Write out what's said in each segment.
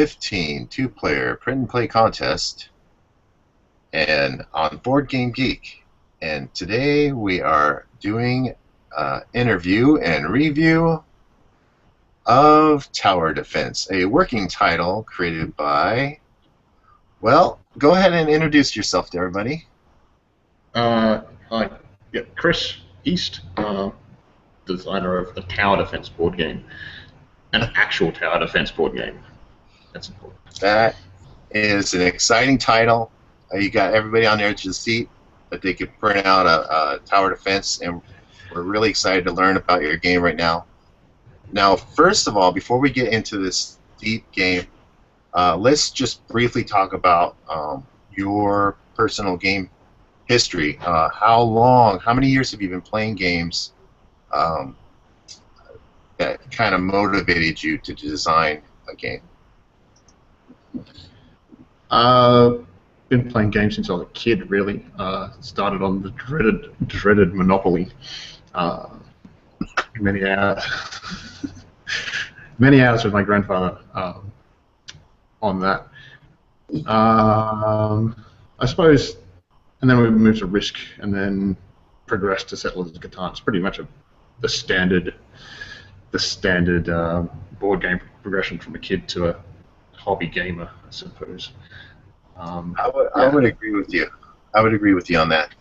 15 two-player print and play contest and on Board Game Geek. And today we are doing an interview and review of Tower Defense, a working title created by, well, go ahead and introduce yourself to everybody. Hi, yeah, Chris East, designer of the Tower Defense board game, an actual Tower Defense board game. That's important. That is an exciting title. You got everybody on the edge of the seat that they could print out a Tower Defense, and we're really excited to learn about your game right now. Now, first of all, before we get into this deep game, let's just briefly talk about your personal game history. How many years have you been playing games that kind of motivated you to design a game? Been playing games since I was a kid, really. Started on the dreaded Monopoly. Many hours with my grandfather on that. I suppose, and then we moved to Risk, and then progressed to Settlers of Catan. It's pretty much the standard board game progression from a kid to a hobby gamer, I suppose. I would agree with you. I would agree with you on that.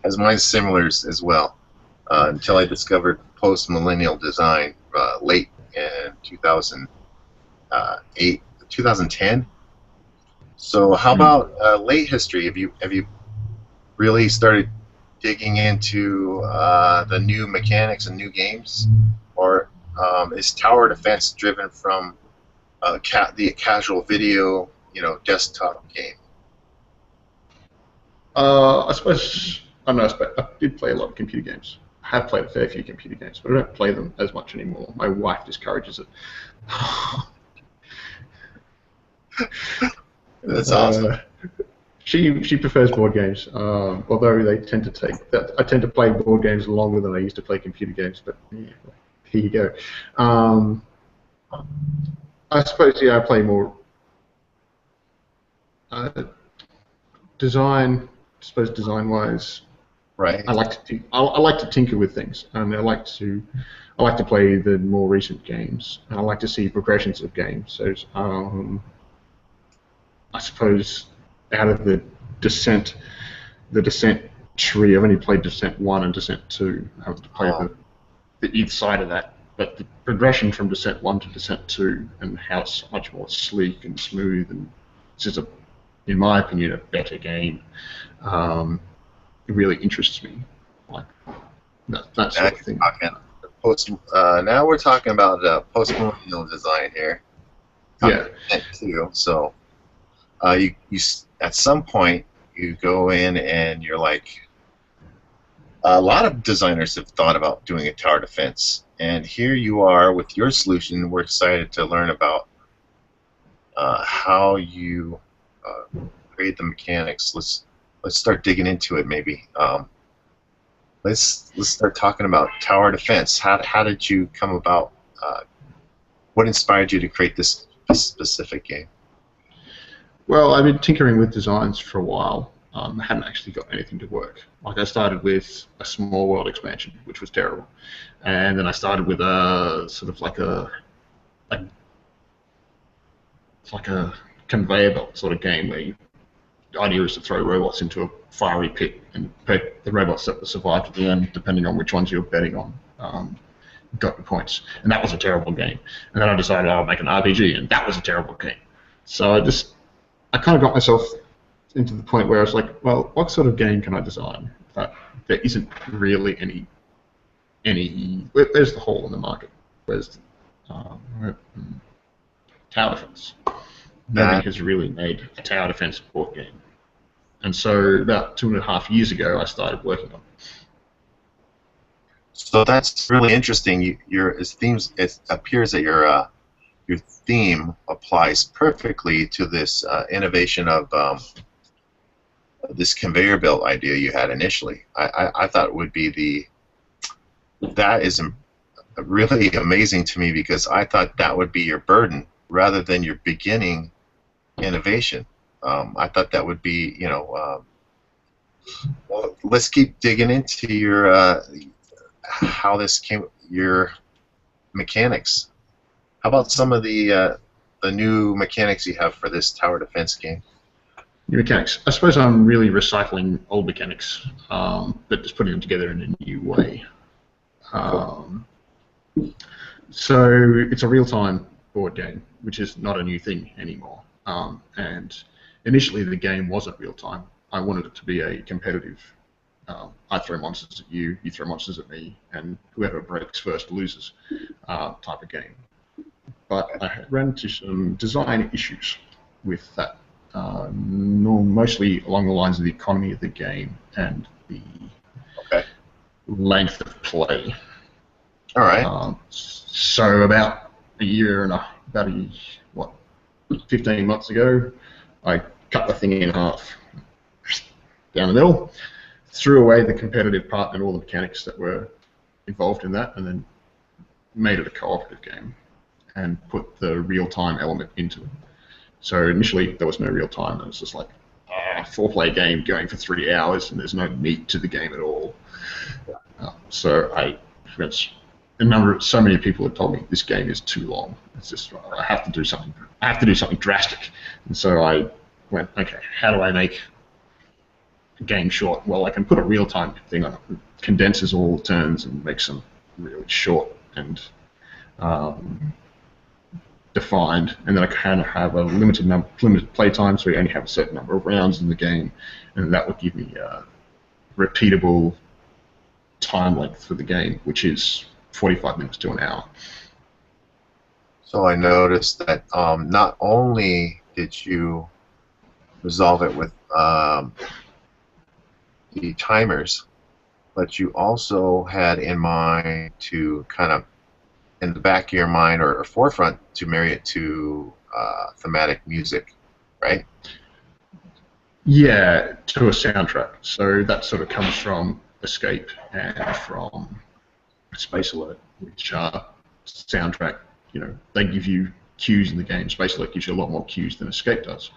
As mine's similar as well. Until I discovered post-millennial design late in 2008, 2010. So how about late history? Have you really started digging into the new mechanics and new games, or is Tower Defense driven from the casual video, desktop game? I suppose I did play a lot of computer games. I have played a fair few computer games, but I don't play them as much anymore. My wife discourages it. That's awesome. She prefers board games, although they tend to take that. I tend to play board games longer than I used to play computer games. But yeah, here you go. I suppose I play more design. I suppose design-wise. Right. I like to tinker with things, and I like to play the more recent games, and I like to see progressions of games. So I suppose out of the Descent tree, I've only played Descent 1 and Descent 2. I have to play the either side of that, but the progression from Descent 1 to Descent 2 and how it's much more sleek and smooth, and it's just in my opinion, a better game. It really interests me, like that sort of thing. Now we're talking about post-millennial design here. Yeah. Too. So you at some point you go in and you're like, a lot of designers have thought about doing a tower defense, and here you are with your solution. We're excited to learn about how you create the mechanics. Let's start digging into it, maybe. Let's start talking about tower defense. How did you come about? What inspired you to create this specific game? Well, I've been tinkering with designs for a while. I hadn't actually got anything to work. Like, I started with a small world expansion, which was terrible, and then I started with a sort of like a conveyor belt sort of game where the idea is to throw robots into a fiery pit and pick the robots that will survive to the end, depending on which ones you're betting on. Got the points, and that was a terrible game. And then I decided I'll make an RPG, and that was a terrible game. So I kind of got myself into the point where I was like, well, what sort of game can I design that there isn't really any where's the hole in the market? Where's Tower Defense? Nobody has really made a Tower Defense board game. And so about 2.5 years ago, I started working on it. So that's really interesting. It appears that your theme applies perfectly to this innovation of this conveyor belt idea you had initially. I thought it would be that is really amazing to me, because I thought that would be your burden, rather than your beginning innovation. I thought that would be, well, let's keep digging into your how this came, your mechanics. How about some of the new mechanics you have for this tower defense game? New mechanics. I suppose I'm really recycling old mechanics, but just putting them together in a new way. Cool. So it's a real-time board game, which is not a new thing anymore. And initially the game wasn't real-time. I wanted it to be a competitive. I throw monsters at you, you throw monsters at me, and whoever breaks first loses type of game. But I ran into some design issues with that, mostly along the lines of the economy of the game and the Okay. length of play. All right. So about a year and about 15 months ago, I cut the thing in half down the middle, threw away the competitive part and all the mechanics that were involved in that, and then made it a cooperative game and put the real-time element into it. So initially there was no real time. It was just like a 4-player game going for 3 hours, and there's no meat to the game at all. So so many people have told me this game is too long. It's just I have to do something. I have to do something drastic. And so I went, okay, how do I make a game short? Well, I can put a real-time thing on it. It condenses all the turns and makes them really short and defined, and then I kind of have a limited play time, so we only have a certain number of rounds in the game, and that would give me a repeatable time length for the game, which is 45 minutes to an hour. So I noticed that not only did you resolve it with the timers, but you also had in mind to kind of in the back of your mind or forefront to marry it to thematic music, right? Yeah, to a soundtrack. So that sort of comes from Escape and from Space Alert, which are soundtrack. They give you cues in the game. Space Alert gives you a lot more cues than Escape does.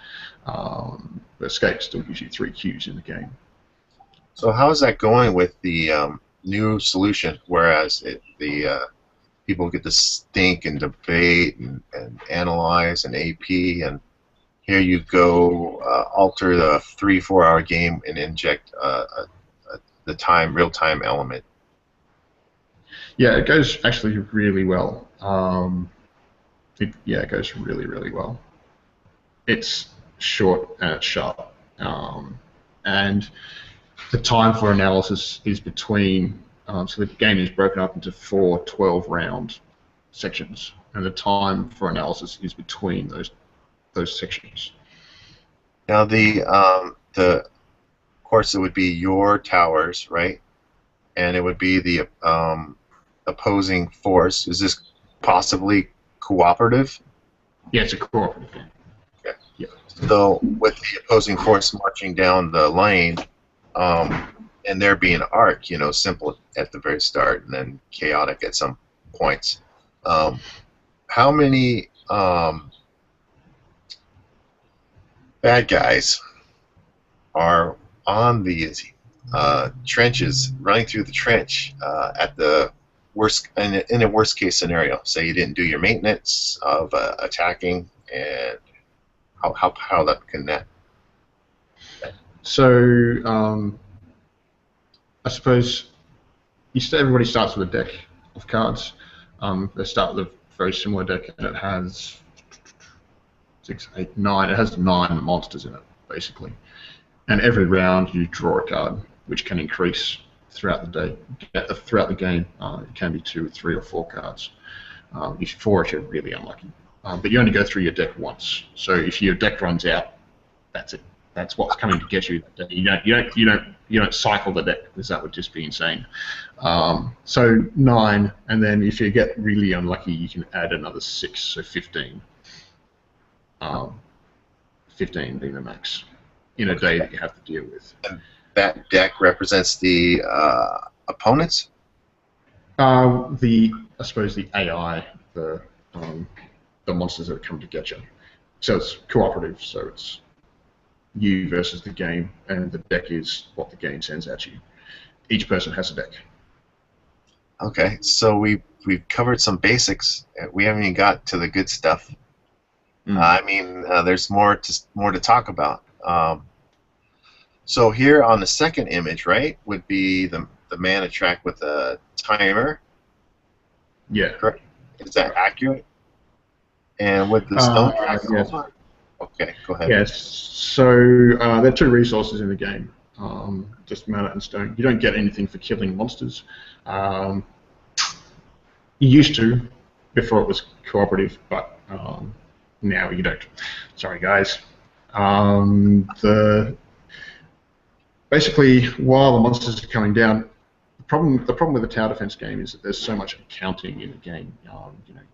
But Escape still gives you 3 cues in the game. So how is that going with the new solution? Whereas people get to think and debate and analyze and AP, and here you go alter the 3-4 hour game and inject the real-time element. Yeah, it goes actually really well. It goes really, really well. It's short and it's sharp. And the time for analysis is between, so the game is broken up into 4 12-round sections, and the time for analysis is between those sections. Now of course it would be your towers, right? And it would be the opposing force. Is this possibly cooperative? Yeah, it's a cooperative game. Okay. Yeah. So with the opposing force marching down the lane, and there being arc, simple at the very start and then chaotic at some points. How many bad guys are on these trenches, running through the trench at the worst, in a worst case scenario? Say you didn't do your maintenance of attacking, and how that can net. So I suppose everybody starts with a deck of cards. They start with a very similar deck, and it has 6, 8, 9. It has 9 monsters in it, basically. And every round you draw a card, which can increase throughout the day. Throughout the game, it can be 2, 3, or 4 cards. If 4 if you're really unlucky. But you only go through your deck once. So if your deck runs out, that's it. That's what's coming to get you. You don't cycle the deck, because that would just be insane. So 9, and then if you get really unlucky, you can add another 6, so 15. 15 being the max in a day that you have to deal with. And that deck represents the opponents? I suppose the AI, the monsters that come to get you. So it's cooperative. So it's you versus the game, and the deck is what the game sends at you. Each person has a deck. Okay, so we've covered some basics. We haven't even got to the good stuff. I mean, there's more to talk about. So here on the second image, right, would be the mana track with a timer. Yeah. Correct. Is that accurate? And with the stone track yes. also? Okay, go ahead. Yes. So there are two resources in the game, just mana and stone. You don't get anything for killing monsters. You used to before it was cooperative, but now you don't. Sorry, guys. Basically, while the monsters are coming down, the problem with the tower defense game is that there's so much accounting in the game.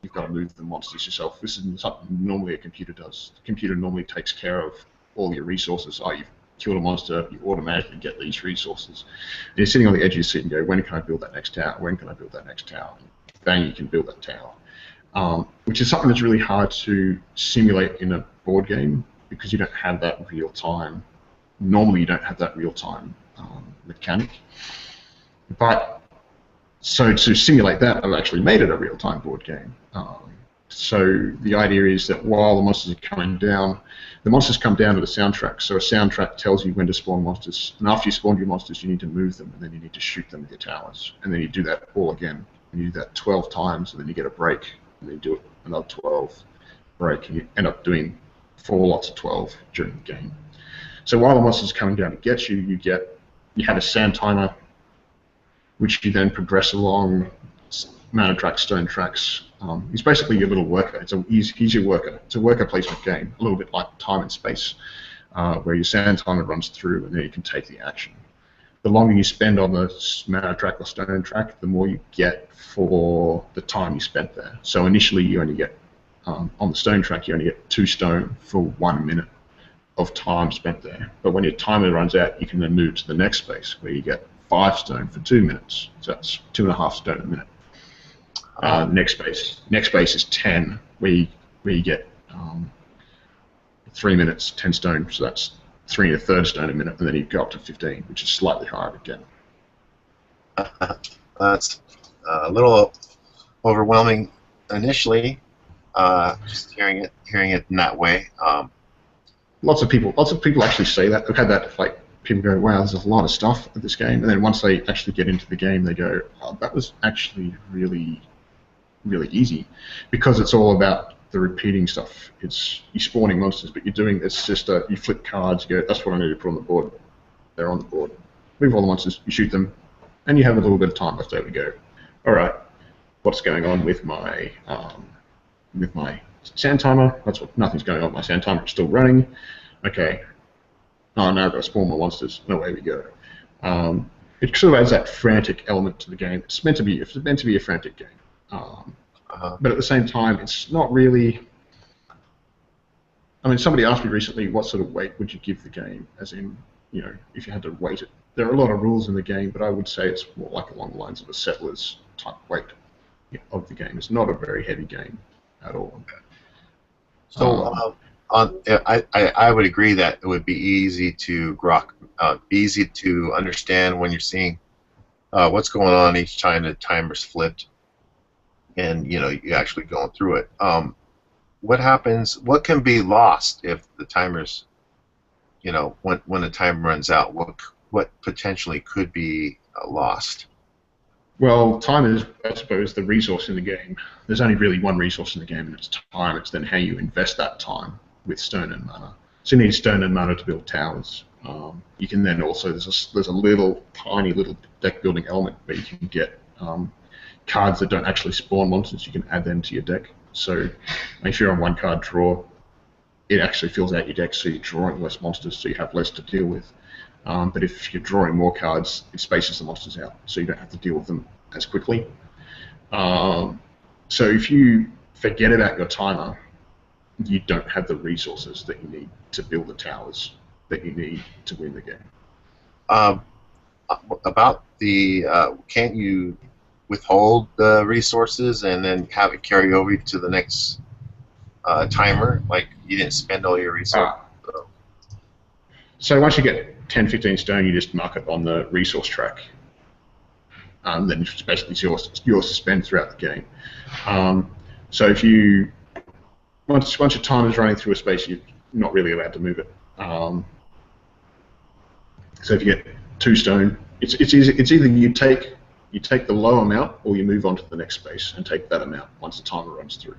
You've got to move the monsters yourself. This isn't something normally a computer does. The computer normally takes care of all your resources. You've killed a monster, you automatically get these resources. And you're sitting on the edge of your seat and go, when can I build that next tower? When can I build that next tower? And bang, you can build that tower. Which is something that's really hard to simulate in a board game because you don't have that real time. Normally, you don't have that real time mechanic. But so to simulate that, I've actually made it a real time board game. So the idea is that while the monsters are coming down, the monsters come down to the soundtrack. So a soundtrack tells you when to spawn monsters, and after you spawn your monsters, you need to move them, and then you need to shoot them with your towers, and then you do that all again. And you do that 12 times, and then you get a break, and then you do it another 12 break, and you end up doing 4 lots of 12 during the game. So while the monster's coming down to get you, you have a sand timer, which you then progress along mana tracks, stone tracks. It's basically your little worker. He's your worker. It's a worker placement game, a little bit like time and space, where your sand timer runs through, and then you can take the action. The longer you spend on the mana track or stone track, the more you get for the time you spent there. So initially, you only get on the stone track, you only get 2 stone for 1 minute of time spent there. But when your timer runs out, you can then move to the next space where you get 5 stone for 2 minutes. So that's 2.5 stone a minute. Next space is 10, where you get 3 minutes, 10 stone. So that's 3 1/3 stone a minute, and then you go up to 15, which is slightly higher again. That's a little overwhelming initially. Just hearing it in that way. Lots of people actually say that. I've had that, like, people go, wow, there's a lot of stuff with this game, and then once they actually get into the game, they go, oh, that was actually really, really easy, because it's all about the repeating stuff. It's you spawning monsters, but you're doing it's just you flip cards, you go, that's what I need to put on the board. They're on the board. Move all the monsters, you shoot them, and you have a little bit of time left over to go. All right, what's going on with my sand timer? Nothing's going on with my sand timer. It's still running. Okay. Oh, now I've got to spawn more monsters. No, away we go. It sort of adds that frantic element to the game. It's meant to be a frantic game. But at the same time, it's not really. I mean, somebody asked me recently, what sort of weight would you give the game? As in, if you had to weight it. There are a lot of rules in the game, but I would say it's more like along the lines of a Settlers type weight of the game. It's not a very heavy game at all. So I would agree that it would be easy to understand when you're seeing what's going on each time the timer's flipped, and you're actually going through it. What happens? What can be lost if the timer's, when the time runs out? What potentially could be lost? Well, time is, I suppose, the resource in the game. There's only really one resource in the game, and it's time. It's then how you invest that time with stone and mana. So you need stone and mana to build towers. You can then also, there's a little, tiny little deck building element where you can get cards that don't actually spawn monsters. You can add them to your deck. So if you're on 1 card draw, it actually fills out your deck, so you're drawing less monsters, so you have less to deal with. But if you're drawing more cards, it spaces the monsters out, so you don't have to deal with them as quickly. So if you forget about your timer, you don't have the resources that you need to build the towers that you need to win the game. About the, can't you withhold the resources and then have it carry over to the next timer, like you didn't spend all your resources. Ah, So, so once you get 10, 15 stone, you just mark it on the resource track. Then it's basically yours to spend throughout the game. So if you once your time is running through a space, you're not really allowed to move it. So if you get 2 stone, it's easy. It's either you take the low amount, or you move on to the next space and take that amount once the timer runs through.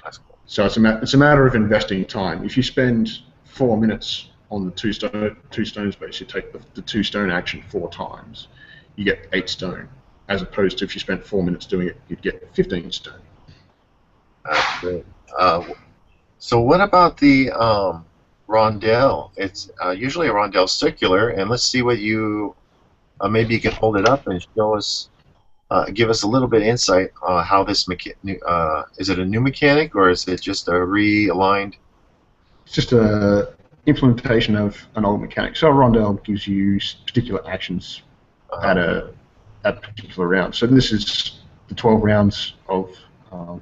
that's cool. So it's a matter of investing time. If you spend 4 minutes on the two stone space, you take the 2 stone action 4 times, you get 8 stone. As opposed to if you spent 4 minutes doing it, you'd get 15 stone. That's great. So what about the rondelle? It's usually a rondelle circular, and let's see what you maybe you can hold it up and show us, give us a little bit of insight on how this is it a new mechanic or is it just a realigned? It's just a implementation of an old mechanic. So a rondelle gives you particular actions at a particular round. So this is the 12 rounds of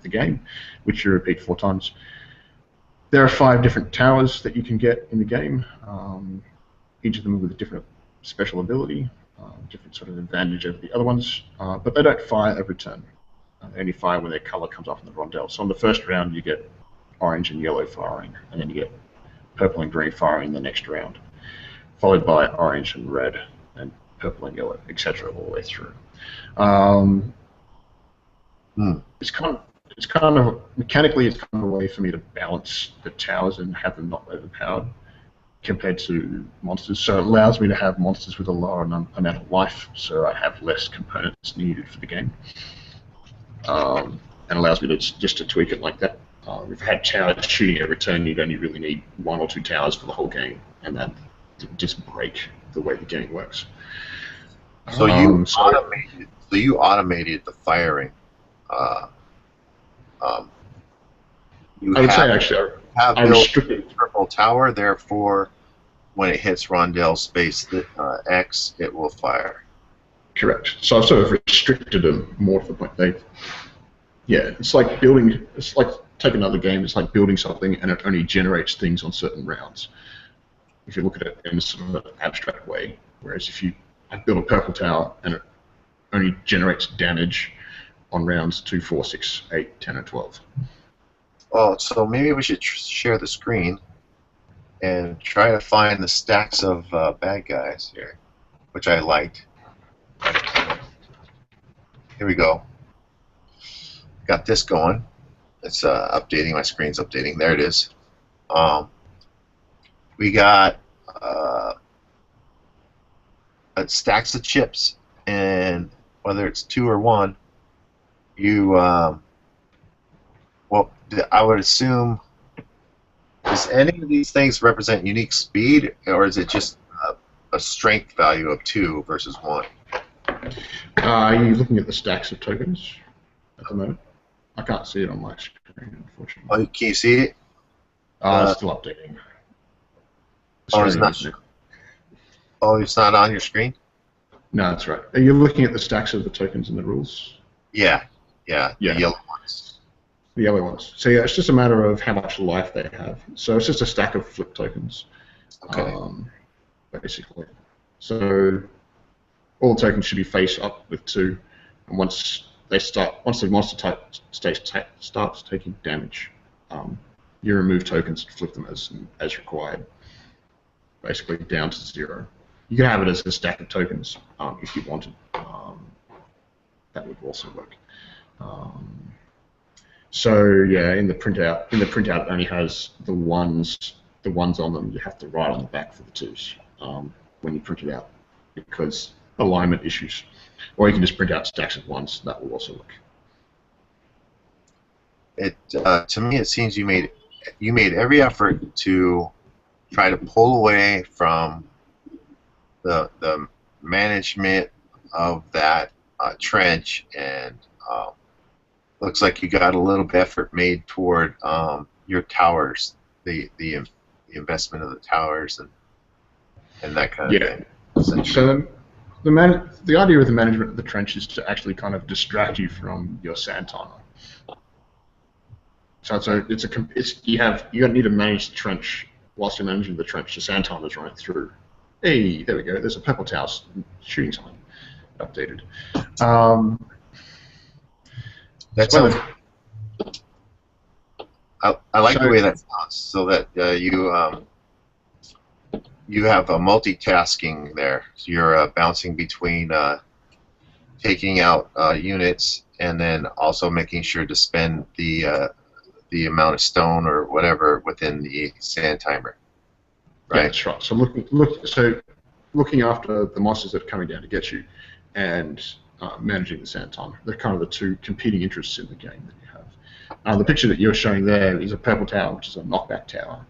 the game, which you repeat 4 times. There are 5 different towers that you can get in the game, each of them with a different special ability, different sort of advantage over the other ones, but they don't fire every turn. They only fire when their color comes off in the rondelle. So on the first round you get orange and yellow firing, and then you get purple and green firing the next round, followed by orange and red and purple and yellow, etc. all the way through. It's kind of mechanically, it's kind of a way for me to balance the towers and have them not overpowered compared to monsters. So it allows me to have monsters with a lower amount of life, so I have less components needed for the game, and allows me to just to tweak it like that. If I had towers shooting every turn, you'd only really need 1 or 2 towers for the whole game, and that just break the way the game works. So you automated the firing. I would say actually have I built restricted a purple tower, therefore, when it hits rondelle space X, it will fire. Correct. So I've sort of restricted them more to the point it's like building. It's like take another game. It's like building something, and it only generates things on certain rounds. If you look at it in sort of an abstract way, whereas if I build a purple tower and it only generates damage on rounds 2, 4, 6, 8, 10, and 12. Oh, so maybe we should share the screen and try to find the stacks of bad guys here, which I liked. Here we go. Got this going. It's updating. My screen's updating. There it is. We got stacks of chips, and whether it's 2 or 1, you well, I would assume, does any of these things represent unique speed, or is it just a strength value of 2 versus 1? Are you looking at the stacks of tokens at the moment? I can't see it on my screen, unfortunately. Oh, can you see it? It's still updating. It's not on your screen? No, that's right. Are you looking at the stacks of the tokens in the rules? Yeah, the yellow ones. The yellow ones. So yeah, it's just a matter of how much life they have. So it's just a stack of flip tokens, basically. So all the tokens should be face up with 2, and once the monster type starts taking damage, you remove tokens and flip them as required, basically down to 0. You can have it as a stack of tokens if you wanted. That would also work. So yeah, in the printout, it only has the ones on them. You have to write on the back for the 2s when you print it out, because alignment issues. Or you can just print out stacks of 1s. That will also work. To me, it seems you made every effort to try to pull away from the management of that trench, and looks like you got a little bit of effort made toward your towers, the investment of the towers and that kind of thing. So the idea of the management of the trench is to actually kind of distract you from your sand timer. So you need to manage the trench whilst you're managing the trench. The sand time is running through. Hey, there we go. There's a purple tower shooting something. Updated. That sounds. I like the way that sounds. So that you have a multitasking there. So you're bouncing between taking out units and then also making sure to spend the amount of stone or whatever within the sand timer. Right. Yeah, that's right. So looking after the monsters that are coming down to get you, and managing the sand timer. They're kind of the two competing interests in the game that you have. The picture that you're showing there is a purple tower, which is a knockback tower.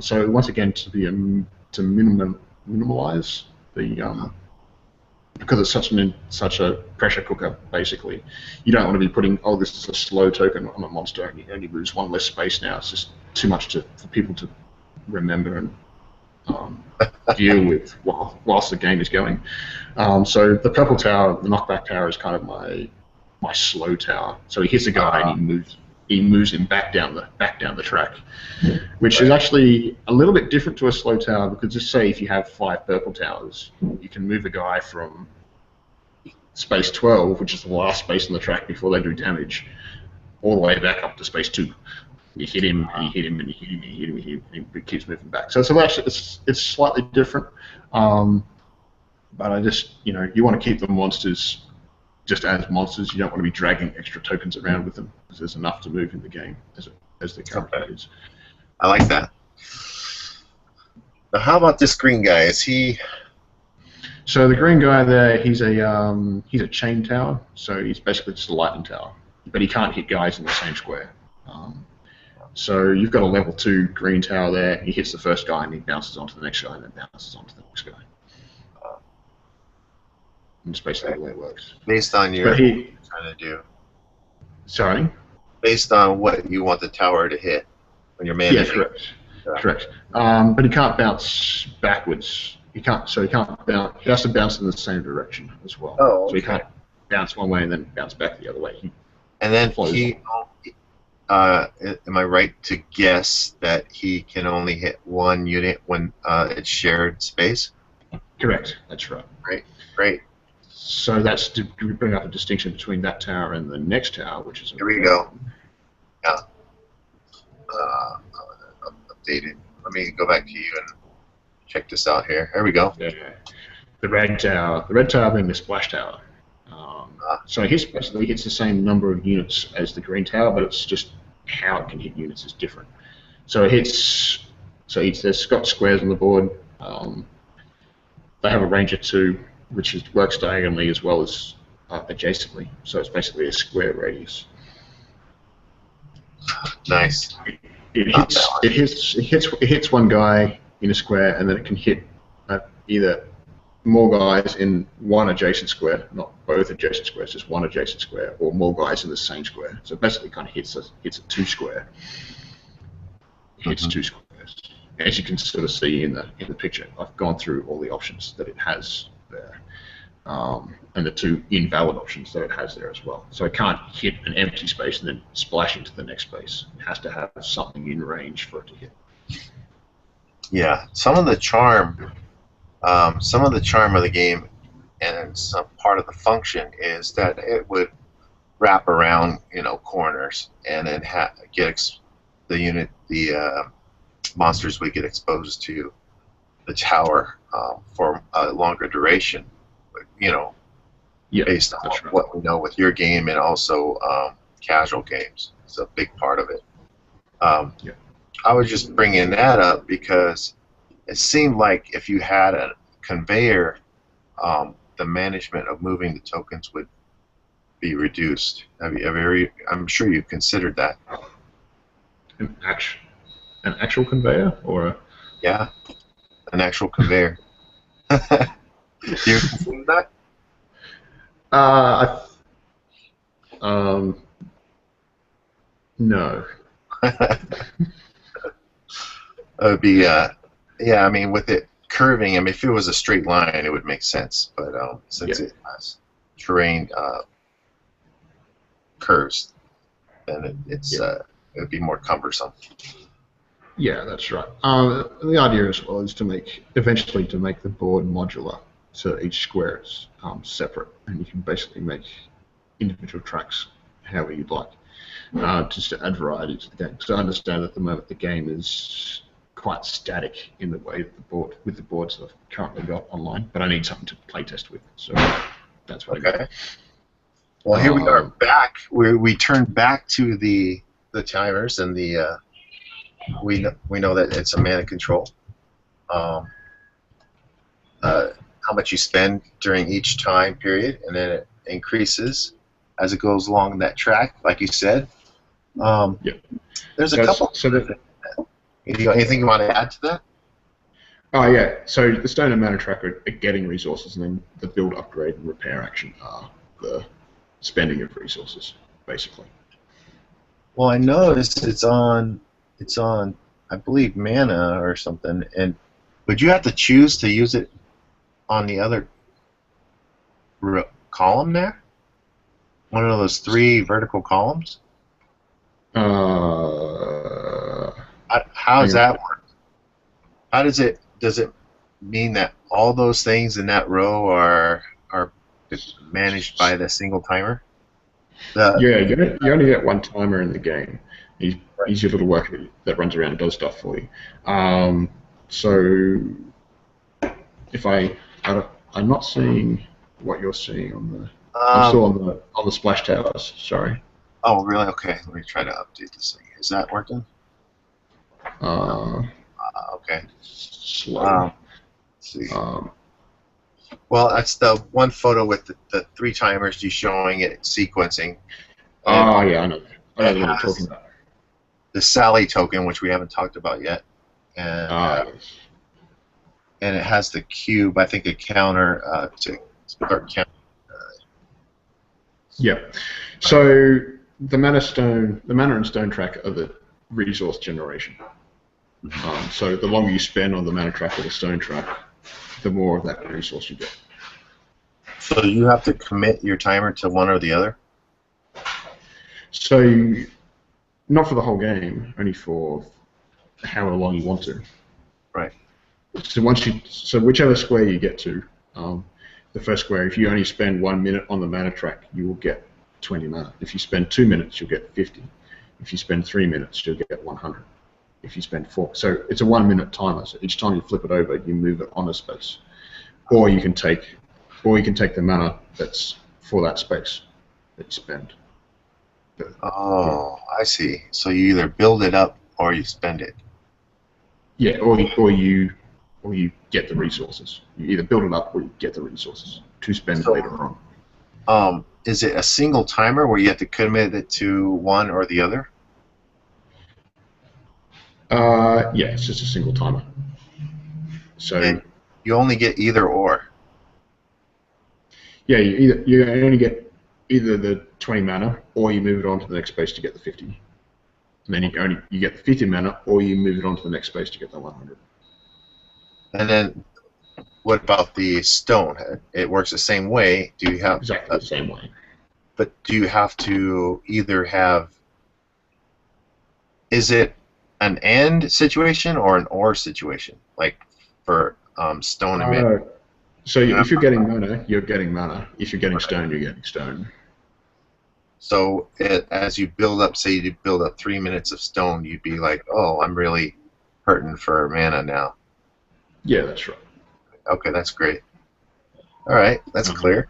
So once again, to minimalize the because it's such a pressure cooker, basically, you don't want to be putting, oh, this is a slow token on a monster, and you only lose one less space now. It's just too much for people to remember and deal with whilst the game is going. So the purple tower, the knockback tower, is kind of my slow tower. So he hits a guy and he moves him back down the track, which is actually a little bit different to a slow tower, because just say if you have 5 purple towers, you can move a guy from space 12, which is the last space on the track before they do damage, all the way back up to space 2. You hit him, and you hit him, and you hit him, and you hit him, and you hit him, and he keeps moving back. So actually, it's slightly different, but I just, you want to keep the monsters just as monsters. You don't want to be dragging extra tokens around with them, because there's enough to move in the game as the character is. I like that. Now, how about this green guy? Is he? So the green guy there, he's a chain tower. So he's basically just a lightning tower, but he can't hit guys in the same square. So you've got a level 2 green tower there. He hits the first guy, and he bounces onto the next guy, and then bounces onto the next guy. And that's basically the way it works. Based on what you're trying to do. Sorry? Based on what you want the tower to hit when you're managing. Yeah, correct. Yeah. Correct. But he can't bounce backwards. He can't bounce. He has to bounce in the same direction as well. Oh, okay. So he can't bounce one way and then bounce back the other way. And then am I right to guess that he can only hit one unit when it's shared space? Correct. That's right. Great. So that's to bring up a distinction between that tower and the next tower, which is... Here we go. Yeah. Updated. Let me go back to you and check this out here. Here we go. Yeah. The red tower being the splash tower. So basically hits the same number of units as the green tower, but it's just how it can hit units is different. So it hits. There's got squares on the board. They have a range of 2, which works diagonally as well as adjacently. So it's basically a square radius. Nice. It hits one guy in a square, and then it can hit either more guys in one adjacent square, not both adjacent squares, just one adjacent square, or more guys in the same square. So it basically kind of hits a 2 square. Hits 2 squares. As you can sort of see in the picture, I've gone through all the options that it has there, and the 2 invalid options that it has there as well. So it can't hit an empty space and then splash into the next space. It has to have something in range for it to hit. Yeah, some of the charm of the game and some part of the function is that it would wrap around, corners, and then the monsters would get exposed to the tower for a longer duration, based on what we know with your game and also casual games. It's a big part of it. I was just bringing that up because it seemed like if you had a conveyor, the management of moving the tokens would be reduced. I'm sure you've considered that. An actual conveyor, or? Yeah, an actual conveyor. Do you consider that? No. It would be, yeah. I mean, with it curving, if it was a straight line, it would make sense. But since it has terrain curves, then it's it would be more cumbersome. Yeah, that's right. The idea as well is eventually to make the board modular, so each square is separate, and you can basically make individual tracks however you'd like, just to add variety to the game. Because I understand at the moment the game is quite static in the way that the boards that I've currently got online, but I need something to play test with, so that's what I got. Well, here we are back. We turned back to the timers and the. We know that it's a mana control. How much you spend during each time period, and then it increases as it goes along that track, like you said. Yeah. There's a couple. Anything you want to add to that? Oh yeah. So the stone and mana track are getting resources, and then the build, upgrade, and repair action are the spending of resources, basically. Well, I noticed it's on, I believe, mana or something. And would you have to choose to use it on the other column there? One of those 3 vertical columns? How does that work? How does it mean that all those things in that row are managed by the single timer? Yeah, you only get one timer in the game. He's your little worker that runs around and does stuff for you. So if I'm not seeing what you're seeing on the. I'm still on the splash towers. Sorry. Oh, really? Okay. Let me try to update this thing. Is that working? Okay. Slow. Let's see. Well, that's the one photo with the 3 timers you showing it sequencing. Oh, yeah, I know what you're talking about. The Sally token, which we haven't talked about yet. And, Yes. And it has the cube, I think, a counter to start counting. Yeah. So the mana and stone track are the resource generation. So the longer you spend on the mana track or the stone track, the more of that resource you get. So you have to commit your timer to one or the other? So not for the whole game, only for however long you want to. Right. So whichever square you get to, the first square, if you only spend 1 minute on the mana track, you will get 20 mana. If you spend 2 minutes, you'll get 50. If you spend 3 minutes, you'll get 100. If you spend 4, so it's a 1 minute timer. So each time you flip it over, you move it on a space, or you can take the mana that's for that space that you spend. Oh, I see. So you either build it up or you spend it. Yeah, or you get the resources. You either build it up or you get the resources to spend later on. Is it a single timer where you have to commit it to one or the other? Yeah, it's just a single timer. So and you only get either or. Yeah, you only get either the 20 mana, or you move it on to the next space to get the 50. And then you get the 50 mana, or you move it on to the next space to get the 100. And then, what about the stone? It works the same way. Do you have exactly the same way? But do you have to either have? Is it an and situation or an or situation? Like for stone and mana? So if you're getting mana, you're getting mana. If you're getting stone, you're getting stone. So as you build up, say you build up 3 minutes of stone, you'd be like, oh, I'm really hurting for mana now. Yeah, that's right. Okay, that's great. All right, that's clear.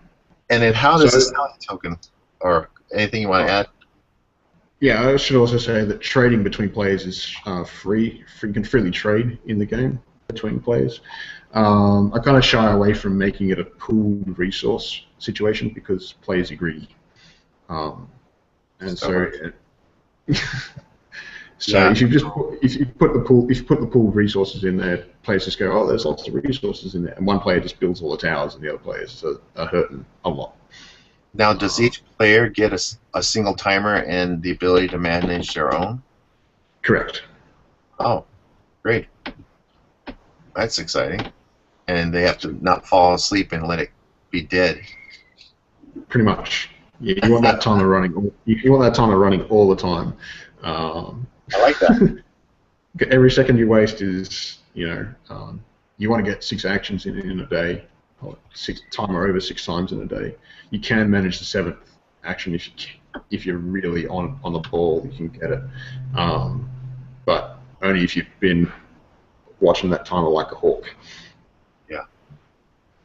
And then how does the Sally token, or anything you want to add? Yeah, I should also say that trading between players is free. You can freely trade in the game between players. I kind of shy away from making it a pooled resource situation because players agree. And so yeah. if you put the pooled resources in there, players just go, oh, there's lots of resources in there, and one player just builds all the towers, and the other players are hurting a lot. Now, does each player get a single timer and the ability to manage their own? Correct. Oh, great. That's exciting. And they have to not fall asleep and let it be dead. Pretty much. Yeah, you want that timer running. You want that timer running all the time. I like that. Every second you waste is, you want to get 6 actions in a day, or timer over 6 times in a day. You can manage the 7th action if you're really on the ball, you can get it. But only if you've been watching that timer like a hawk. Yeah.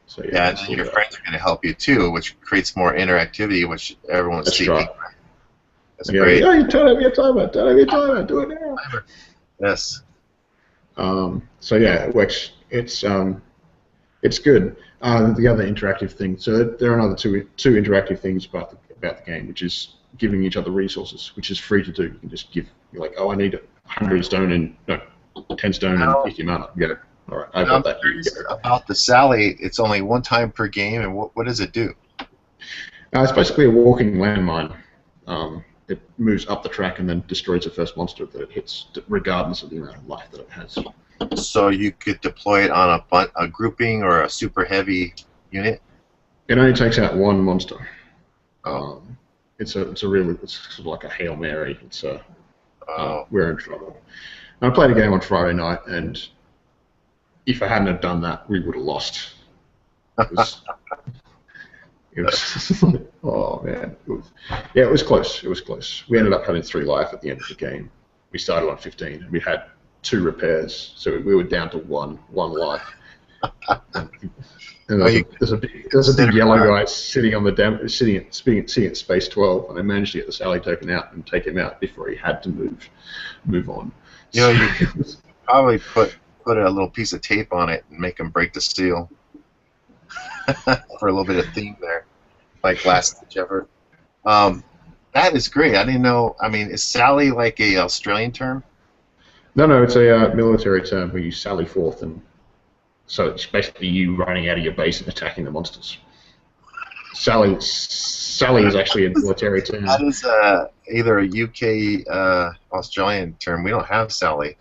So yeah, and then your friends are going to help you too, which creates more interactivity, which everyone's seeking. Right. That's great. Oh, you don't have your timer. Don't have your timer. Do it now. Yes. So yeah, it works. It's good. The other interactive thing. So there are another two interactive things about the game, which is giving each other resources, which is free to do. You can just give. You're like, oh, I need 100 stone and 10 stone and 50 mana. Get it. All right, I've got that. About the Sally, it's only 1 time per game, and what does it do? It's basically a walking landmine. It moves up the track and then destroys the first monster that it hits, regardless of the amount of life that it has. So you could deploy it on a grouping or a super heavy unit? It only takes out 1 monster. It's sort of like a Hail Mary. We're in trouble. And I played a game on Friday night, and if I hadn't have done that, we would have lost. It was oh man, it was close. It was close. We ended up having 3 life at the end of the game. We started on 15, and we had 2 repairs, so we were down to one life. And there's a big yellow guy sitting on the sitting at space 12, and I managed to get the Sally token out and take him out before he had to move on. You could probably put a little piece of tape on it and make him break the seal for a little bit of theme there, like last ditch effort. That is great. I didn't know. I mean, is Sally like a Australian term? No, it's a military term where you sally forth, and so it's basically you running out of your base and attacking the monsters. Sally is actually a military term. That is either a UK Australian term. We don't have Sally.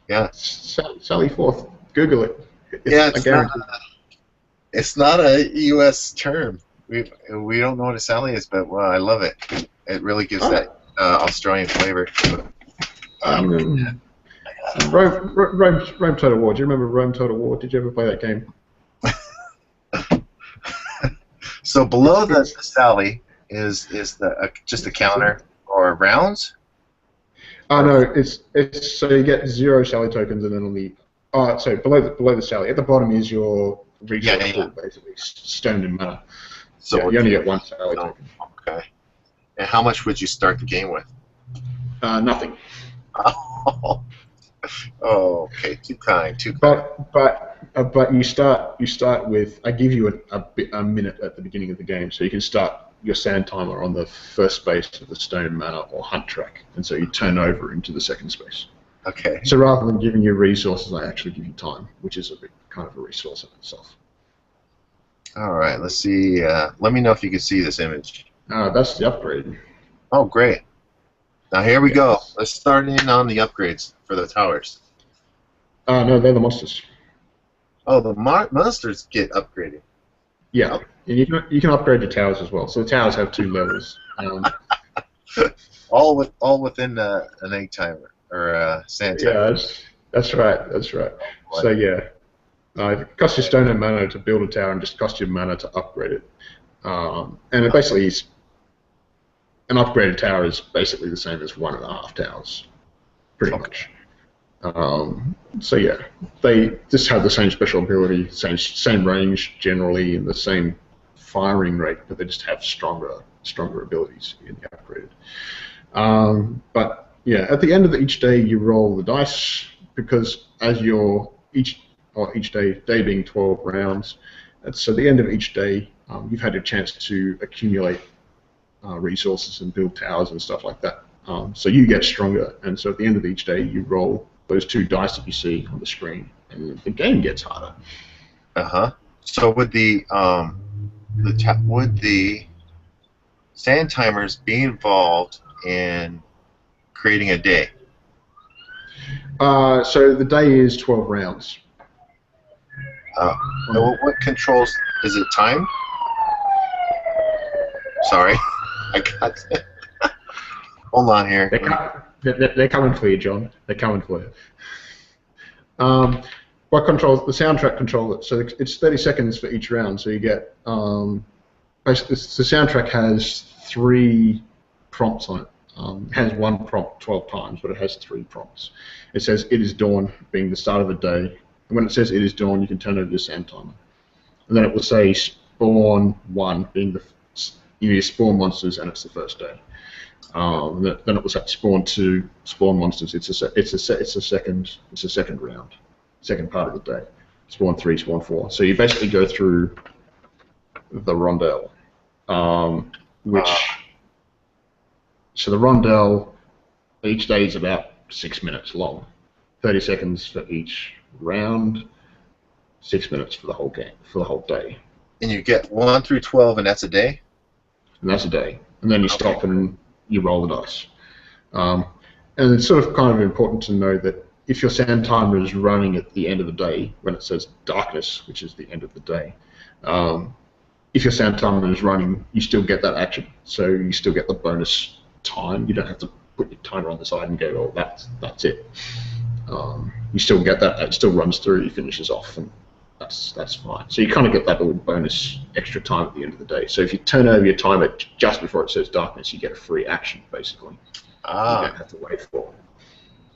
Yeah. Sally forth. Google it. It's not a U.S. term. We don't know what a Sally is, but I love it. It really gives that Australian flavor to it. Rome Total War. Do you remember Rome Total War? Did you ever play that game? So below the Sally is just a counter or rounds? Oh no, it's so you get 0 Sally tokens, and then on the below the Sally at the bottom is your resource pool, basically stone and mana. So you only get 1 Sally token. Okay. And how much would you start the game with? Nothing. Oh, okay. Too kind. But you start with, I give you a minute at the beginning of the game, so you can start your sand timer on the first space of the stone mana or hunt track, and so you turn over into the second space. Okay. So rather than giving you resources, I actually give you time, which is kind of a resource in itself. All right. Let's see. Let me know if you can see this image. That's the upgrade. Oh, great. Now here we go. Let's start in on the upgrades for the towers. No, they're the monsters. Oh, the monsters get upgraded. Yeah, and you can upgrade the towers as well. So the towers have 2 levels. all within an egg timer or a sand timer. Yeah, that's right. So yeah, it costs you stone and mana to build a tower, and just costs you mana to upgrade it. And it basically is an upgraded tower is basically the same as 1.5 towers, pretty much. So yeah, they just have the same special ability, same range generally, and the same firing rate, but they just have stronger abilities in the upgraded. But yeah, at the end of each day, you roll the dice, because as each day being 12 rounds, so at the end of each day, you've had a chance to accumulate resources and build towers and stuff like that. So you get stronger, and so at the end of each day, you roll those 2 dice that you see on the screen, and the game gets harder. So would the sand timers be involved in creating a day? So the day is 12 rounds. What controls? Is it timed? sorry. I got. Hold on here. They're coming for you, John. They're coming for you. What controls the soundtrack control it? So it's 30 seconds for each round. So you get basically the soundtrack has 3 prompts on it. It has one prompt 12 times, but it has 3 prompts. It says "It is dawn," being the start of the day. And when it says "It is dawn," you can turn over the sand timer. And then it will say "Spawn 1," being you need to spawn monsters, and it's the first day. Then it will say "Spawn 2," spawn monsters. It's a second round, second part of the day. Spawn 3, spawn 4. So you basically go through the rondelle, so the rondelle each day is about 6 minutes long, 30 seconds for each round, 6 minutes for the whole game, for the whole day. And you get 1 through 12, and that's a day? And that's a day. And then you stop and you roll the dice. And it's sort of kind of important to know that if your sand timer is running at the end of the day, when it says darkness, which is the end of the day, if your sand timer is running, you still get that action. So you still get the bonus time. You don't have to put your timer on the side and go, "Oh, that's it." You still get that. It still runs through. It finishes off, and that's fine. So you kind of get that little bonus extra time at the end of the day. So if you turn over your timer just before it says darkness, you get a free action basically. You don't have to wait for it.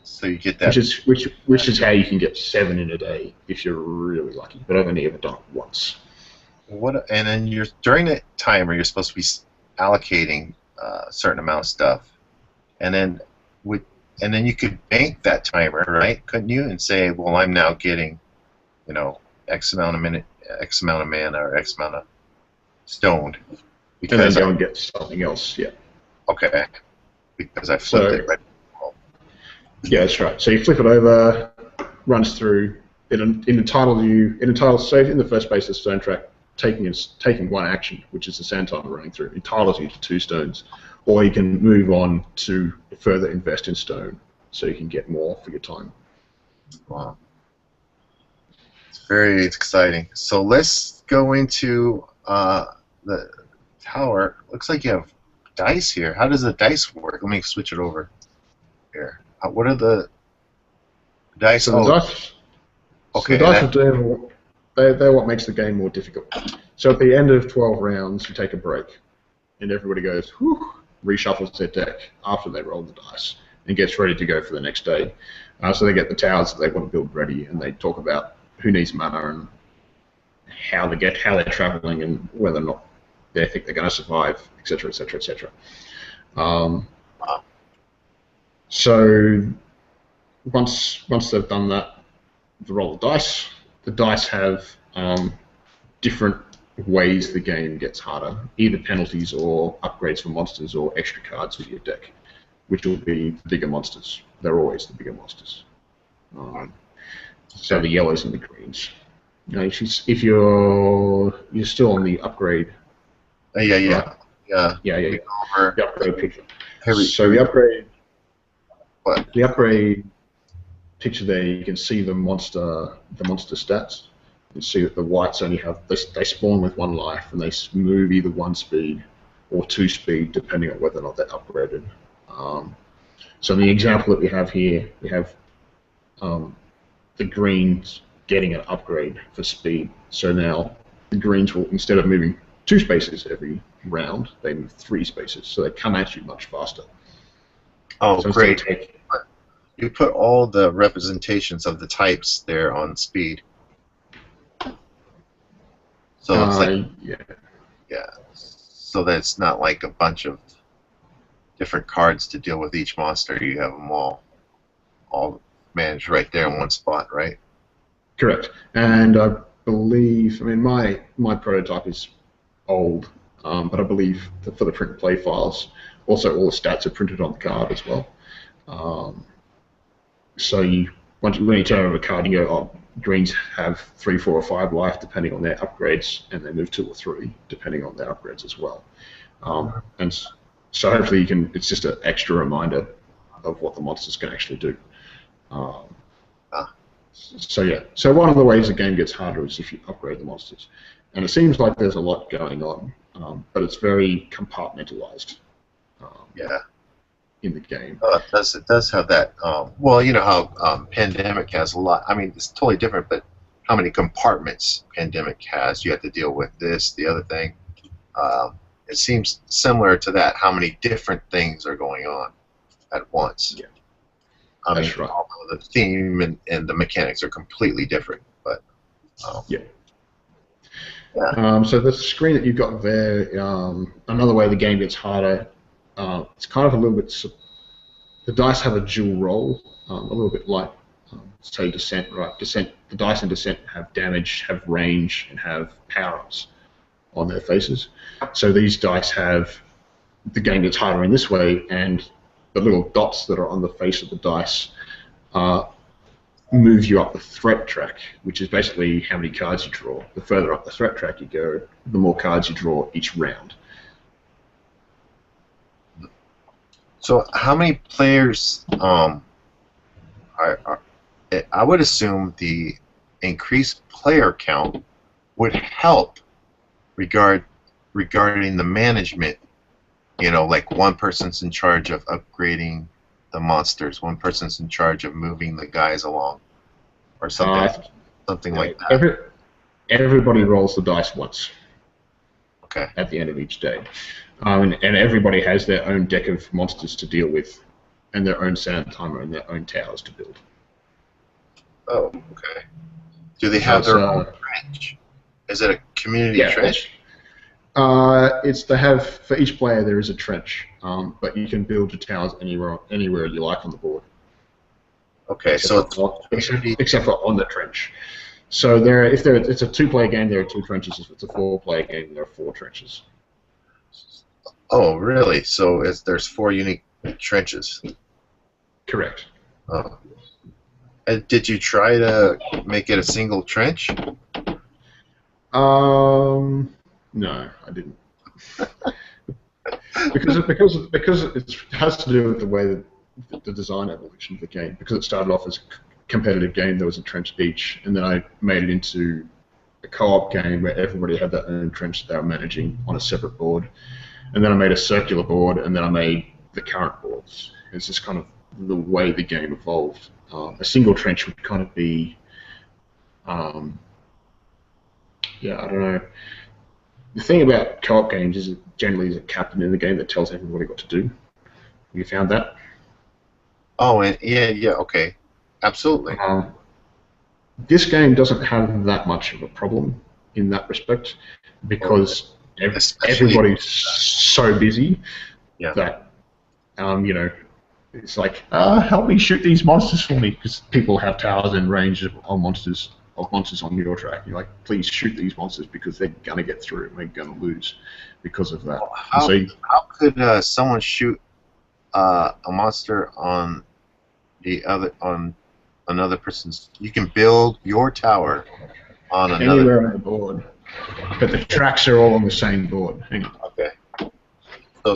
So you get that. Which is how you can get 7 in a day if you're really lucky. But I've only ever done it once. And then during the timer, you're supposed to be allocating a certain amount of stuff, and then you could bank that timer, right? Couldn't you? And say, well, I'm now getting, X amount of minute, X amount of mana, or X amount of stone. And then go and get something else. Yeah. Okay. Because I flipped it right. Yeah, that's right. So you flip it over, runs through. It entitles. So in the first base of the soundtrack, taking one action, which is the sand timer running through, entitles you to 2 stones, or you can move on to further invest in stone, so you can get more for your time. Wow, it's very exciting. So let's go into the tower. Looks like you have dice here. How does the dice work? Let me switch it over here. What are the dice? So the dice. Okay. So the dice are doing. They're what makes the game more difficult. So at the end of 12 rounds, you take a break, and everybody goes, whew, reshuffles their deck after they roll the dice, and gets ready to go for the next day. So they get the towers that they want to build ready, and they talk about who needs mana and how they're traveling, and whether or not they think they're going to survive, etc., etc., etc. So once they've done that, they roll the dice. The dice have different ways the game gets harder, either penalties or upgrades for monsters or extra cards for your deck, which will be the bigger monsters. They're always the bigger monsters. So the yellows and the greens. If you're still on the upgrade. Yeah. The upgrade picture. So the upgrade. What? The upgrade picture there, you can see the monster stats. You see that the whites only have they spawn with 1 life, and they move either 1 speed or 2 speed, depending on whether or not they're upgraded. So in the example that we have here, we have the greens getting an upgrade for speed. So now the greens will, instead of moving 2 spaces every round, they move 3 spaces, so they come at you much faster. Oh, so great. You put all the representations of the types there on speed. So it's yeah. So that it's not like a bunch of different cards to deal with each monster. You have them all managed right there in one spot, right? Correct. And I believe, my prototype is old, but I believe that for the print and play files, also all the stats are printed on the card as well. So when you turn over a card, you go, oh, greens have 3, 4, or 5 life depending on their upgrades, and they move 2 or 3 depending on their upgrades as well. And so hopefully it's just an extra reminder of what the monsters can actually do. So one of the ways the game gets harder is if you upgrade the monsters. And it seems like there's a lot going on. but it's very compartmentalized Yeah. in the game. It does have that. Well, you know how Pandemic has a lot. I mean, it's totally different, but how many compartments Pandemic has? You have to deal with this, the other thing. It seems similar to that. How many different things are going on at once? Yeah, I that's mean, right. although the theme and the mechanics are completely different, but Yeah. yeah. So the screen that you've got there, another way the game gets harder, it's kind of a little bit. The dice have a dual role, a little bit like, say, Descent, right? Descent. The dice in Descent have damage, have range, and have power-ups on their faces. So these dice have the game gets harder in this way, and the little dots that are on the face of the dice move you up the threat track, which is basically how many cards you draw. The further up the threat track you go, the more cards you draw each round. So, how many players? I would assume the increased player count would help regarding the management. You know, like one person's in charge of upgrading the monsters, one person's in charge of moving the guys along, or something like that. Everybody rolls the dice once. Okay. At the end of each day. And everybody has their own deck of monsters to deal with, and their own sound timer and their own towers to build. Oh, okay. Do they have their own trench? Is it a community trench? They have, for each player there is a trench, but you can build your towers anywhere you like on the board. Okay, except for on the trench. So if it's a 2-player game, there are 2 trenches. If it's a 4-player game, there are 4 trenches. Oh, really? So there's 4 unique trenches. Correct. Oh. And did you try to make it a single trench? No, I didn't. because it has to do with the way that the design evolution of the game. Because it started off as a competitive game, there was a trench each, and then I made it into a co-op game where everybody had their own trench that they were managing on a separate board. And then I made a circular board, and then I made the current boards. It's just kind of the way the game evolved. A single trench would kind of be, I don't know. The thing about co-op games is it generally is a captain in the game that tells everybody what to do. Have you found that? Oh, and yeah, okay. Absolutely. This game doesn't have that much of a problem in that respect because everybody's so busy that, it's like, help me shoot these monsters for me, because people have towers and range of monsters on your track. You're like, please shoot these monsters because they're gonna get through and they're gonna lose because of that. How could someone shoot a monster on another person's? You can build your tower on anywhere on the board, but the tracks are all on the same board. Hang on. Okay. So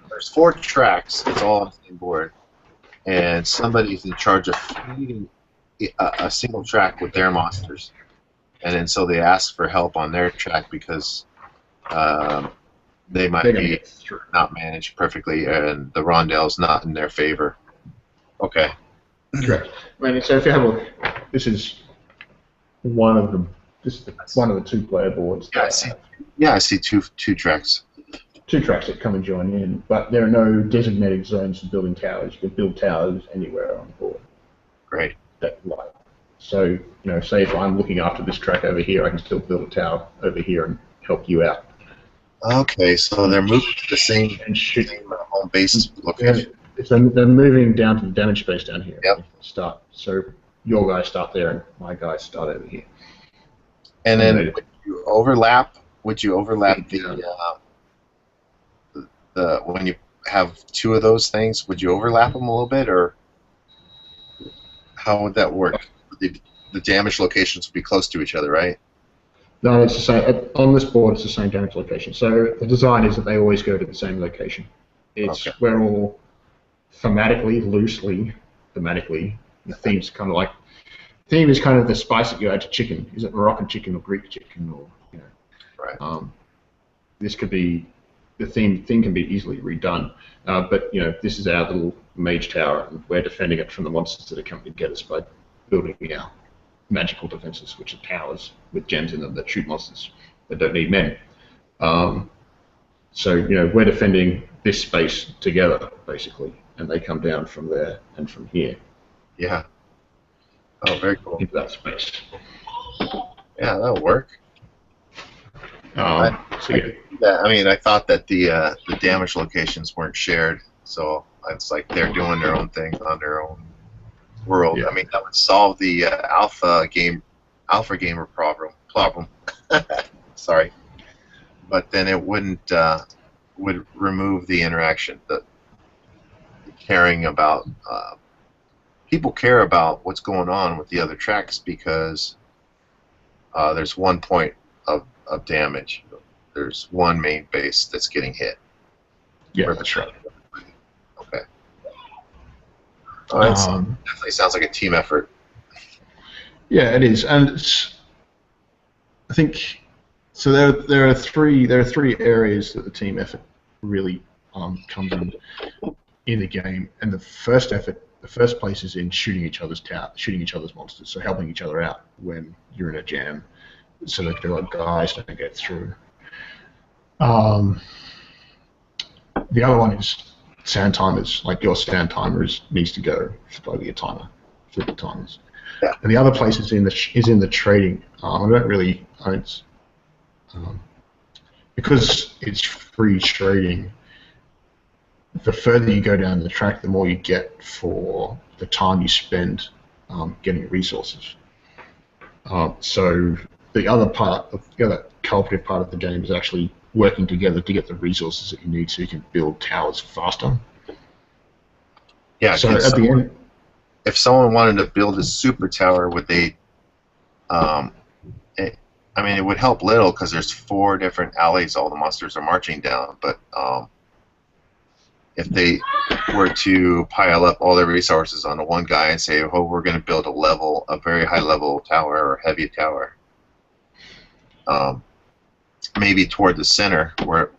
there's 4 tracks. It's all on the same board, and somebody's in charge of feeding a single track with their monsters, and then so they ask for help on their track because they might be not managed perfectly, and the rondelle's not in their favor. Okay. Correct. I mean, so if you have a look, this is one of the 2-player boards. Yeah, I see two tracks. 2 tracks that come and join in, but there are no designated zones for building towers. You can build towers anywhere on the board. Great. So, say if I'm looking after this track over here, I can still build a tower over here and help you out. Okay, so they're moving to the same home base location. They're moving down to the damage space down here. Yep. So your guys start there and my guys start over here. And then would you overlap the when you have 2 of those things, would you overlap them a little bit, or how would that work? The damage locations would be close to each other, right? No, it's the same. On this board, it's the same damage location. So the design is that they always go to the same location. We're all thematically, the theme's kind of like, theme is kind of the spice that you add to chicken. Is it Moroccan chicken or Greek chicken or, Right. this could be the thing can be easily redone. But this is our little mage tower, and we're defending it from the monsters that are coming to get us by building our magical defenses, which are towers with gems in them that shoot monsters that don't need men. So we're defending this space together basically, and they come down from there and from here. Yeah. Oh, very cool. Into that space. Yeah, that'll work. So yeah. I thought that the damage locations weren't shared, so it's like they're doing their own thing on their own world. Yeah. I mean, that would solve the alpha gamer problem. Sorry, but then it wouldn't would remove the interaction, the caring about. People care about what's going on with the other tracks because there's one point of damage. There's one main base that's getting hit. Yeah, that's right. Okay. Oh, it definitely sounds like a team effort. Yeah, it is, and I think so. There are three areas that the team effort really comes in the game, and the first place is in shooting each other's monsters, so helping each other out when you're in a jam, so that the guys don't get through. The other one is sound timers. Like your sound timer needs to go by your timer, flip the timers. Yeah. And the other place is in the trading. Because it's free trading. The further you go down the track, the more you get for the time you spend getting resources. So the other cooperative part of the game is actually working together to get the resources that you need so you can build towers faster. Yeah. So at the end, if someone wanted to build a super tower, would they? It would help little because there's 4 different alleys all the monsters are marching down. But if they were to pile up all their resources on the one guy and say, "Oh, we're going to build a very high level tower or heavy tower," maybe toward the center where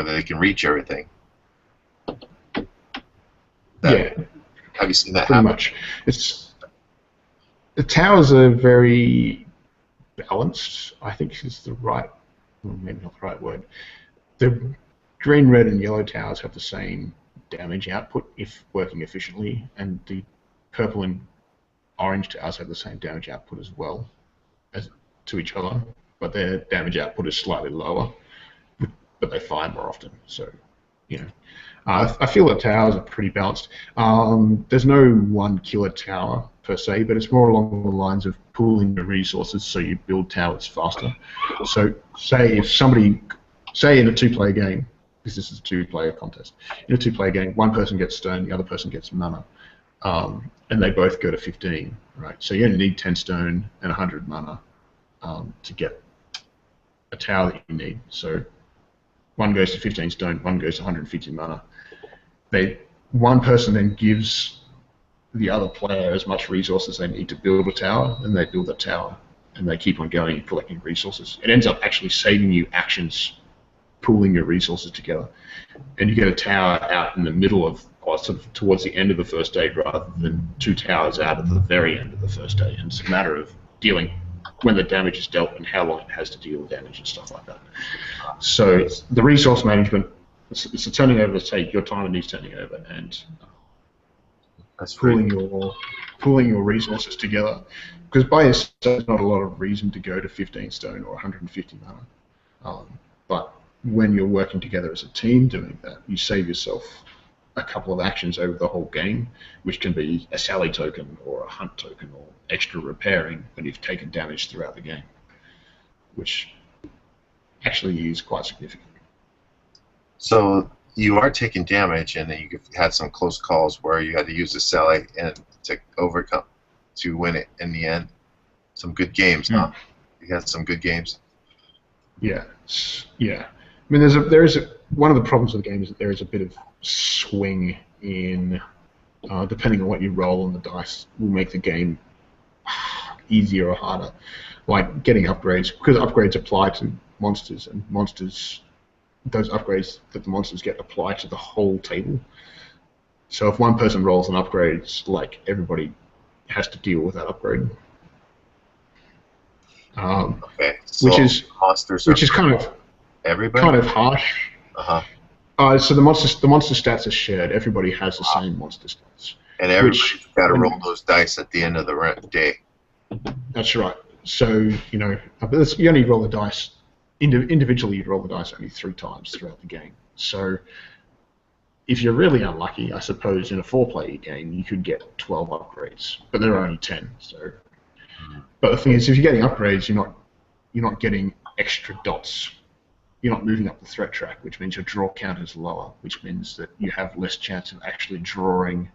they can reach everything. Have you seen that pretty happen? much. The towers are very balanced, I think is the right, well, maybe not the right word. The green, red, and yellow towers have the same damage output if working efficiently, and the purple and orange towers have the same damage output as well as to each other, but their damage output is slightly lower, but they fire more often. So, I feel that towers are pretty balanced. There's no one killer tower per se, but it's more along the lines of pooling the resources so you build towers faster. So say in a 2-player game, because this is a 2-player contest, in a 2-player game, one person gets stone, the other person gets mana, and they both go to 15, right? So you only need 10 stone and 100 mana to get a tower that you need. So one goes to 15 stone, one goes to 150 mana. One person then gives the other player as much resources they need to build a tower, and they build that tower, and they keep on going and collecting resources. It ends up actually saving you actions, pooling your resources together, and you get a tower out in the middle of, or sort of towards the end of the first day, rather than 2 towers out at the very end of the first day. And it's a matter of dealing when the damage is dealt and how long it has to deal with damage and stuff like that. So it's the resource management. It's a turning over the tape. Your timer needs turning over, and That's pooling your resources together. Because by yourself, there's not a lot of reason to go to 15 stone or 150 mana. But when you're working together as a team doing that, you save yourself a couple of actions over the whole game, which can be a sally token or a hunt token or extra repairing when you've taken damage throughout the game, which actually is quite significant. So you are taking damage, and then you had some close calls where you had to use the sally and to win it in the end. Some good games, huh? You had some good games. Yeah. I mean, one of the problems with the game is that there is a bit of swing in, depending on what you roll on the dice, will make the game easier or harder. Like getting upgrades, because upgrades apply to monsters, and monsters those upgrades that the monsters get apply to the whole table. So if one person rolls an upgrade, it's like everybody has to deal with that upgrade. Okay, Which so is monsters are which is everybody. kind of harsh. Uh-huh. So the monster stats are shared. Everybody has the same monster stats. And everybody's got to when- roll those dice at the end of the day. That's right. So you only roll the dice individually. You roll the dice only 3 times throughout the game. So if you're really unlucky, I suppose in a 4-player game you could get 12 upgrades, but there are only 10. So, but the thing is, if you're getting upgrades, you're not getting extra dots. You're not moving up the threat track, which means your draw count is lower, which means that you have less chance of actually drawing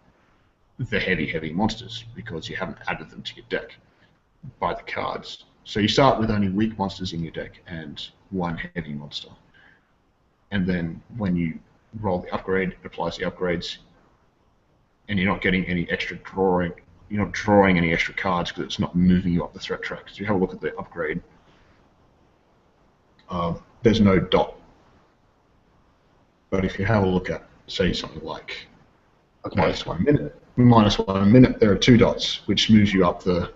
the heavy monsters because you haven't added them to your deck by the cards. So you start with only weak monsters in your deck and 1 heavy monster. And then when you roll the upgrade, it applies the upgrades, and you're not getting any extra drawing. You're not drawing any extra cards because it's not moving you up the threat track. So you have a look at the upgrade. There's no dot. But if you have a look at, say, something like -1 minute, there are 2 dots, which moves you up the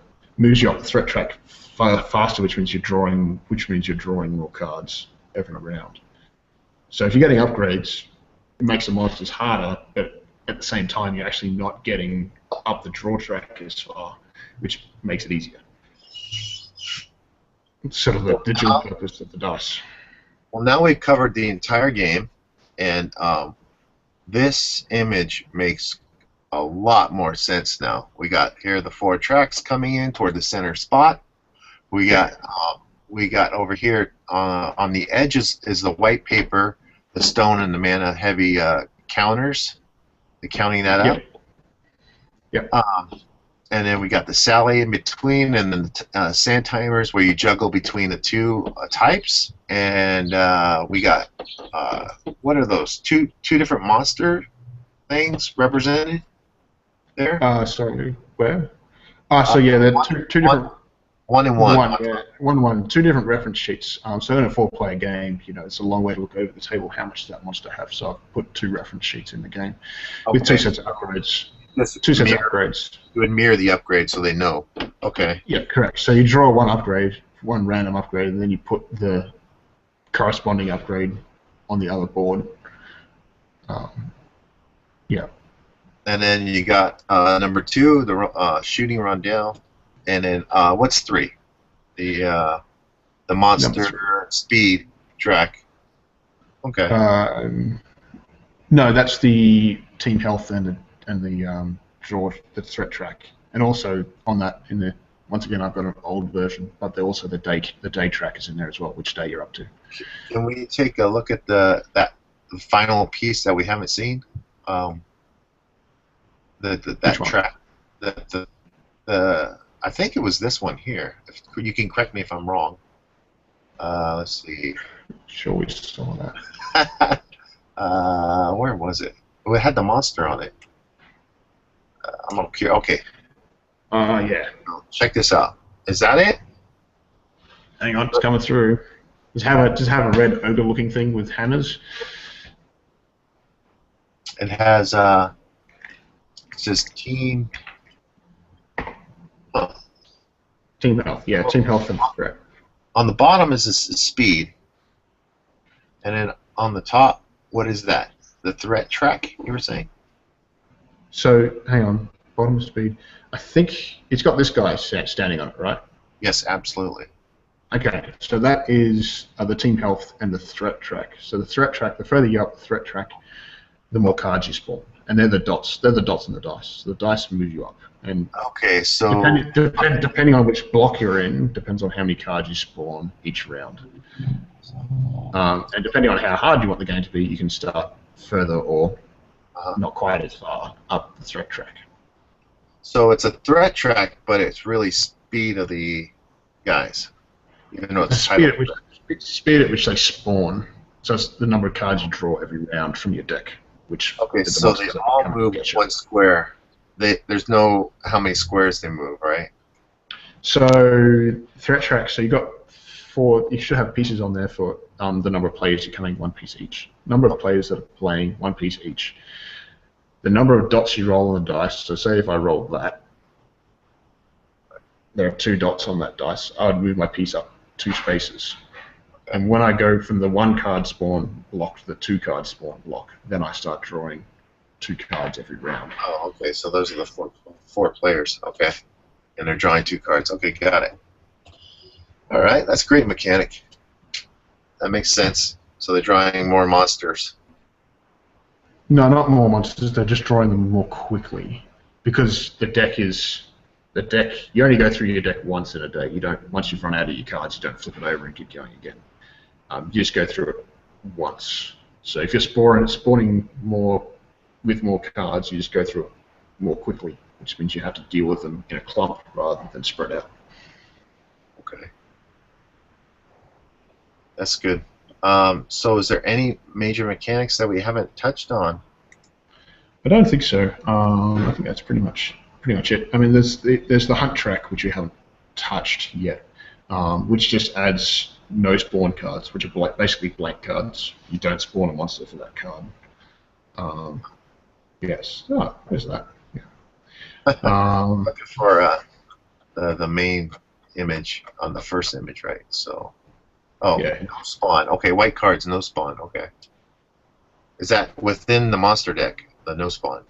threat track faster, which means you're drawing more cards every round. So if you're getting upgrades, it makes the monsters harder, but at the same time you're actually not getting up the draw track as far, which makes it easier. It's sort of the dual purpose of the dice. Well, now we've covered the entire game, and this image makes a lot more sense now. We got here the 4 tracks coming in toward the center spot. We got over here on the edges is the white paper, the stone and the mana heavy counters. They're counting that up. Yep. And then we got the Sally in between, and then the sand timers where you juggle between the 2 types. And we got what are those? Two different monster things represented there. Sorry, where? So yeah, they're two different. 1 and 1. One. 2 different reference sheets. So in a 4-player game, it's a long way to look over the table how much does that monster have. So I've put 2 reference sheets in the game with 2 sets of upgrades. Two sets of upgrades. You would mirror the upgrade so they know. Okay. Yeah, correct. So you draw 1 upgrade, 1 random upgrade, and then you put the corresponding upgrade on the other board. Yeah. And then you got number 2, the shooting rondelle, and then what's 3? The monster speed track. Okay. No, that's the team health and the draw, the threat track, and also on that once again I've got an old version, but also the day track is in there as well, which day you're up to. Can we take a look at the final piece that we haven't seen? That track. I think it was this one here. You can correct me if I'm wrong. Let's see. Sure, we saw that. Where was it? Oh, it had the monster on it. I'm okay. Okay. Yeah. Check this out. Is that it? Hang on, it's coming through. Just have a red ogre-looking thing with hammers. It has it says team. Oh. Team health, yeah, team health and threat. On the bottom is this speed, and then on the top, what is that? The threat track you were saying? So hang on, bottom speed. I think it's got this guy standing on it, right? Yes, absolutely. Okay, so that is the team health and the threat track. So the threat track, the further you up the threat track, the more cards you spawn, and they're the dots. They're the dots in the dice. So the dice move you up, and okay, so depending on which block you're in, depends on how many cards you spawn each round. And depending on how hard you want the game to be, you can start further or not quite as far up the threat track. So it's a threat track, but it's really speed of the guys. Even though it's speed at which they spawn. So it's the number of cards you draw every round from your deck. Which okay, so they all move one square. There's no how many squares they move, right? So threat track. So you got 4. You should have pieces on there for the number of players you're coming one piece each. Number of players that are playing one piece each. The number of dots you roll on the dice. So say if I roll that, there are 2 dots on that dice. I would move my piece up 2 spaces. And when I go from the 1 card spawn block to the 2 card spawn block, then I start drawing 2 cards every round. Oh, okay. So those are the four players. Okay, and they're drawing 2 cards. Okay, got it. All right, that's a great mechanic. That makes sense. So they're drawing more monsters. No, not more monsters. They're just drawing them more quickly because the deck. You only go through your deck once in a day. You don't. Once you've run out of your cards, you don't flip it over and keep going again. You just go through it once. So if you're spawning more with more cards, you just go through it more quickly, which means you have to deal with them in a clump rather than spread out. Okay, that's good. So is there any major mechanics that we haven't touched on? I don't think so. I think that's pretty much it. I mean, there's the hunt track, which we haven't touched yet, which just adds no spawn cards, which are basically blank cards. You don't spawn a monster for that card. Yes. Oh, there's that. Yeah. Looking for the main image on the first image, right? So, yeah. No spawn. Okay, white cards, no spawn. Okay. Is that within the monster deck, the no spawn?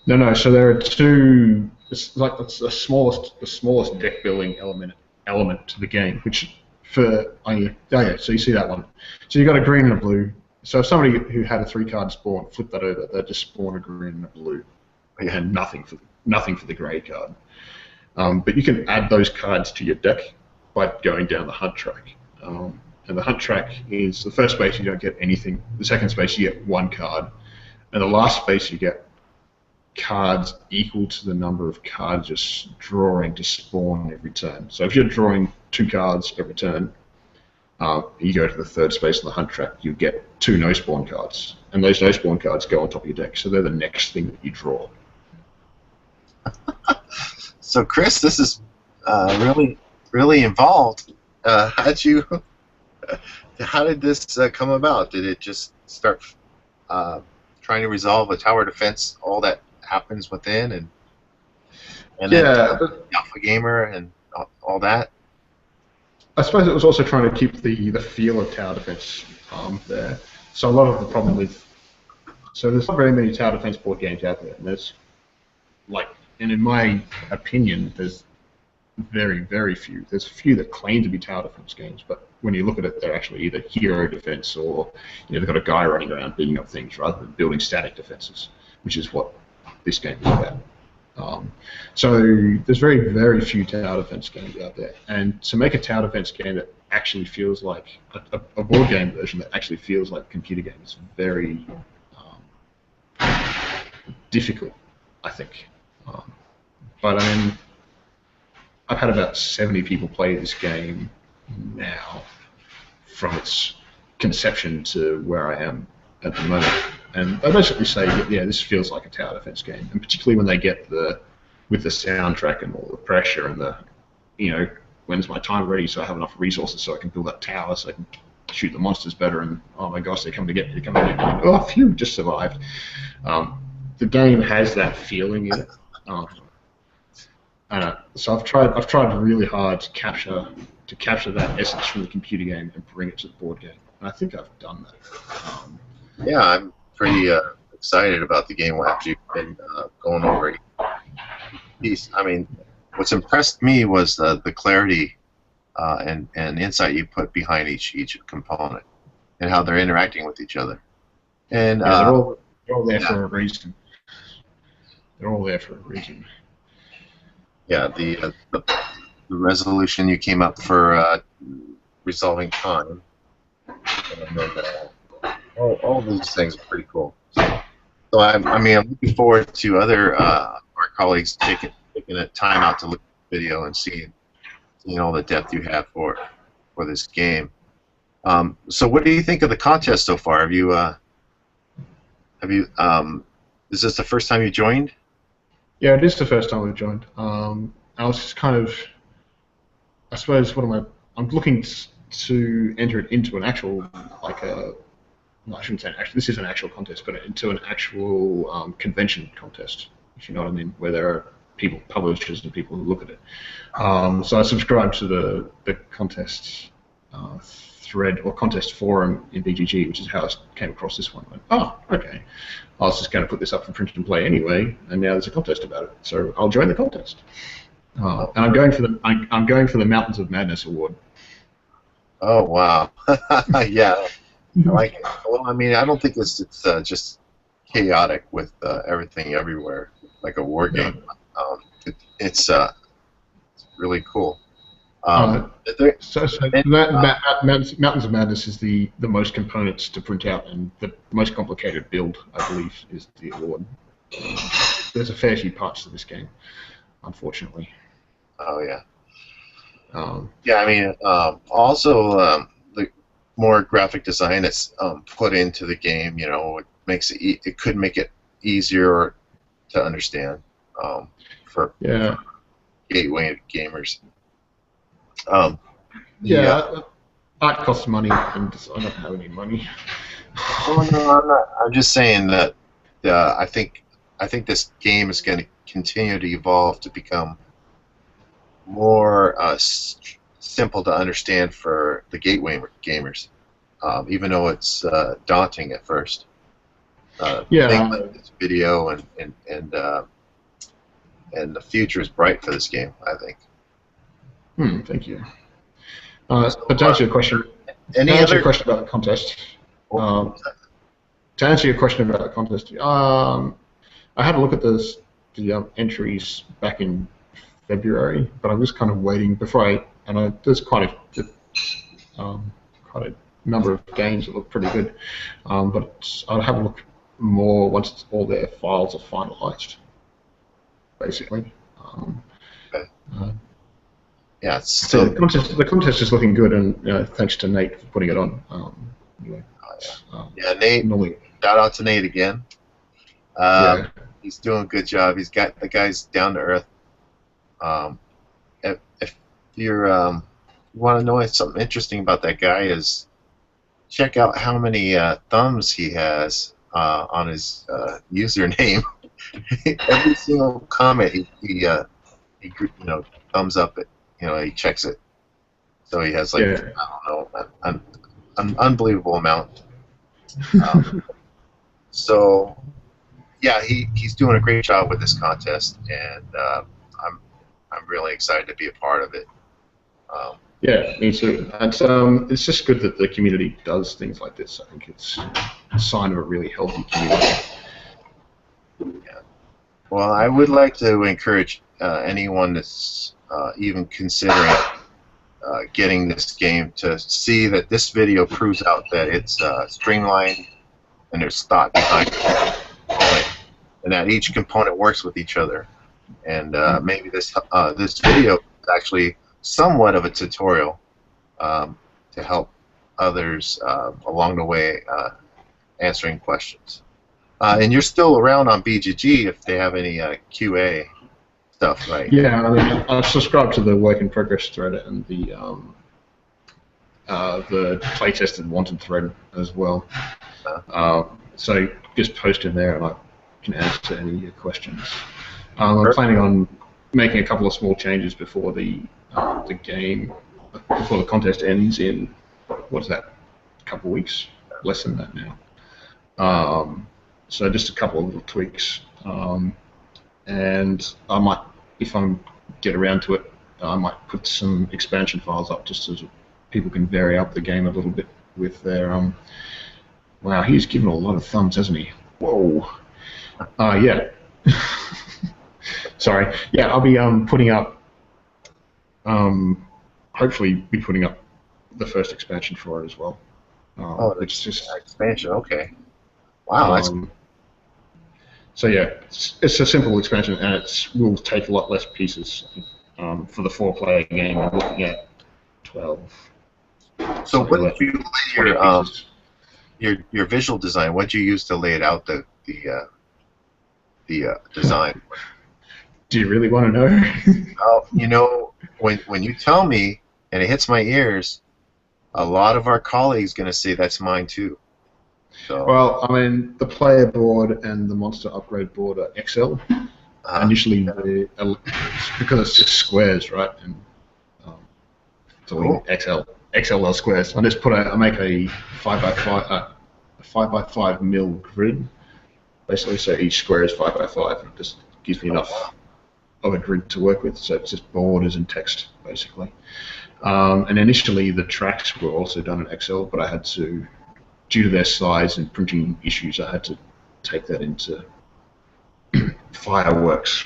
No. So there are 2. It's like it's the smallest deck building element to the game, which for so you see that one. So you got a green and a blue. So if somebody who had a 3-card spawn flip that over, they just spawn a green and a blue, and nothing for the grey card. But you can add those cards to your deck by going down the hunt track. And the hunt track is the first space you don't get anything. The second space you get 1 card, and the last space you get cards equal to the number of cards you're drawing to spawn every turn. So if you're drawing 2 cards every turn, you go to the third space on the hunt track, you get 2 no spawn cards, and those no spawn cards go on top of your deck. So they're the next thing that you draw. So Chris, this is really involved. How did this come about? Did it just start trying to resolve a tower defense? All that happens within, and then the Alpha Gamer and all that. I suppose it was also trying to keep the feel of tower defense there. So a lot of the problem there's not very many tower defense board games out there, and in my opinion, there's very, very few. There's a few that claim to be tower defense games, but when you look at it, they're actually either hero defense or they've got a guy running around beating up things rather than building static defenses, which is what this game is about. So there's very, very few tower defense games out there, and to make a tower defense game that actually feels like a board game version that actually feels like a computer game is very difficult, I think. But I mean, I've had about 70 people play this game now, from its conception to where I am at the moment. And they basically say, yeah, this feels like a tower defense game. And particularly when they get with the soundtrack and all the pressure and when's my time ready so I have enough resources so I can build that tower so I can shoot the monsters better, and oh my gosh, they're coming to get me, oh, phew, just survived. The game has that feeling in it. So I've tried really hard to capture that essence from the computer game and bring it to the board game. And I think I've done that. Yeah, I'm pretty excited about the game after you've been going over it. I mean, what's impressed me was the clarity and insight you put behind each component and how they're interacting with each other. And they're all there for a reason. They're all there for a reason. Yeah, the resolution you came up for resolving time, and then, all these things are pretty cool. So I'm looking forward to other our colleagues taking a time out to look at the video and seeing all the depth you have for this game. So what do you think of the contest so far? Have you is this the first time you joined? Yeah, it is the first time we've joined. I was just kind of, I suppose, I'm looking to enter it into an actual, like a, well, I shouldn't say actually, this is an actual contest, but into an actual convention contest, if you know what I mean, where there are people, publishers, and people who look at it. So I subscribed to the contest thread or contest forum in BGG, which is how I came across this one. I went, oh, okay. I was just going to put this up for print and play anyway, and now there's a contest about it, so I'll join the contest. And I'm going for the Mountains of Madness award. Oh wow! Yeah, I like it. Well, I mean, I don't think it's just chaotic with everything everywhere like a war game. It's really cool. Mountains of Madness is the most components to print out and the most complicated build, I believe, is the award. There's a fair few parts to this game, unfortunately. Oh yeah. Yeah, I mean, also the more graphic design that's put into the game, you know, it makes it. It could make it easier to understand for gateway gamers. Art costs money, and I don't have any money. Oh no, I'm not. I'm just saying that I think this game is going to continue to evolve to become more simple to understand for the gateway gamers, even though it's daunting at first. Things like this video and the future is bright for this game, I think. Thank you. But to answer your question, about the contest, I had a look at the entries back in February, but I'm just kind of waiting before there's quite a number of games that look pretty good, but I'll have a look more once all their files are finalized, basically. Yeah, so the contest is looking good, and thanks to Nate for putting it on. Anyway, Nate. Shout out to Nate again. He's doing a good job. The guy's down to earth. If you want to know something interesting about that guy, is check out how many thumbs he has on his username. Every single comment he thumbs up it. He checks it. So he has I don't know, an unbelievable amount. So yeah, he's doing a great job with this contest, and I'm really excited to be a part of it. Yeah, me too. And it's just good that the community does things like this. I think it's a sign of a really healthy community. Yeah. Well, I would like to encourage anyone that's even considering getting this game to see that this video proves out that it's streamlined and there's thought behind it, and that each component works with each other. And maybe this video is actually somewhat of a tutorial to help others along the way answering questions. And you're still around on BGG if they have any QA stuff, right? Yeah, I mean, I've subscribed to the work in progress thread and the playtested wanted thread as well. So just post in there and I can answer any of your questions. I'm planning on making a couple of small changes before the contest ends in, what's that, a couple of weeks? Less than that now. So just a couple of little tweaks. And I might, if I get around to it, I might put some expansion files up just so people can vary up the game a little bit with their... Wow, he's given a lot of thumbs, hasn't he? Whoa. Yeah. Sorry. Yeah, I'll be putting up... hopefully be putting up the first expansion for it as well. It's just expansion, okay. Wow, that's... So yeah, it's a simple expansion, and it will take a lot less pieces for the 4-player game. I'm looking at 12. So what did you lay your visual design? What did you use to lay it out, the design? Do you really want to know? Well, when you tell me and it hits my ears, a lot of our colleagues going to say that's mine too. So, Well, I mean, the player board and the monster upgrade board are XL. Initially, because it's just squares, right? And so cool. XLL squares. I make a 5 by 5 mil grid, basically. So each square is 5 by 5. It just gives me enough of a grid to work with. So it's just borders and text, basically. And initially, the tracks were also done in XL, but I had to, due to their size and printing issues, I had to take that into Fireworks.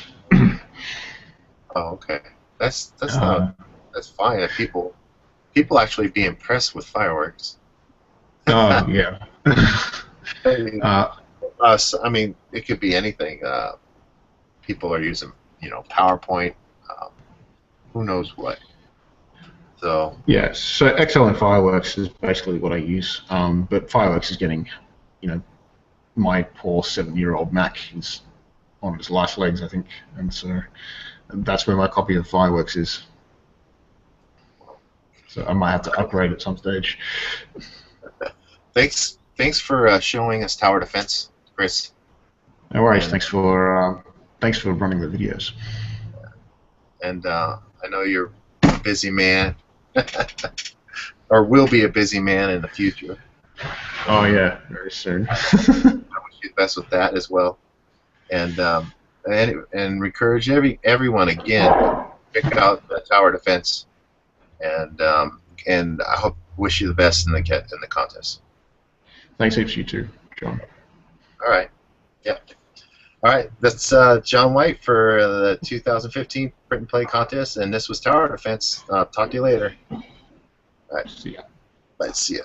Oh, okay. That's not that's fine. People actually be impressed with fireworks. Oh yeah. I mean, I mean, it could be anything. People are using, PowerPoint. Who knows what? So Yeah. So XL and Fireworks is basically what I use. But Fireworks is getting, my poor 7-year-old Mac is on its last legs, I think, and so that's where my copy of Fireworks is. So I might have to upgrade at some stage. thanks for showing us tower defense, Chris. No worries. Thanks for running the videos. And I know you're a busy man, or will be a busy man in the future. Oh yeah, very soon. I wish you the best with that as well. And encourage everyone again, check out the tower defense, and I wish you the best in the contest. Thanks heaps, you too, John. All right. Yeah. All right. That's John White for the 2015 Print and Play contest, and this was Tower Defense. Talk to you later. All right. See ya. Bye. See ya.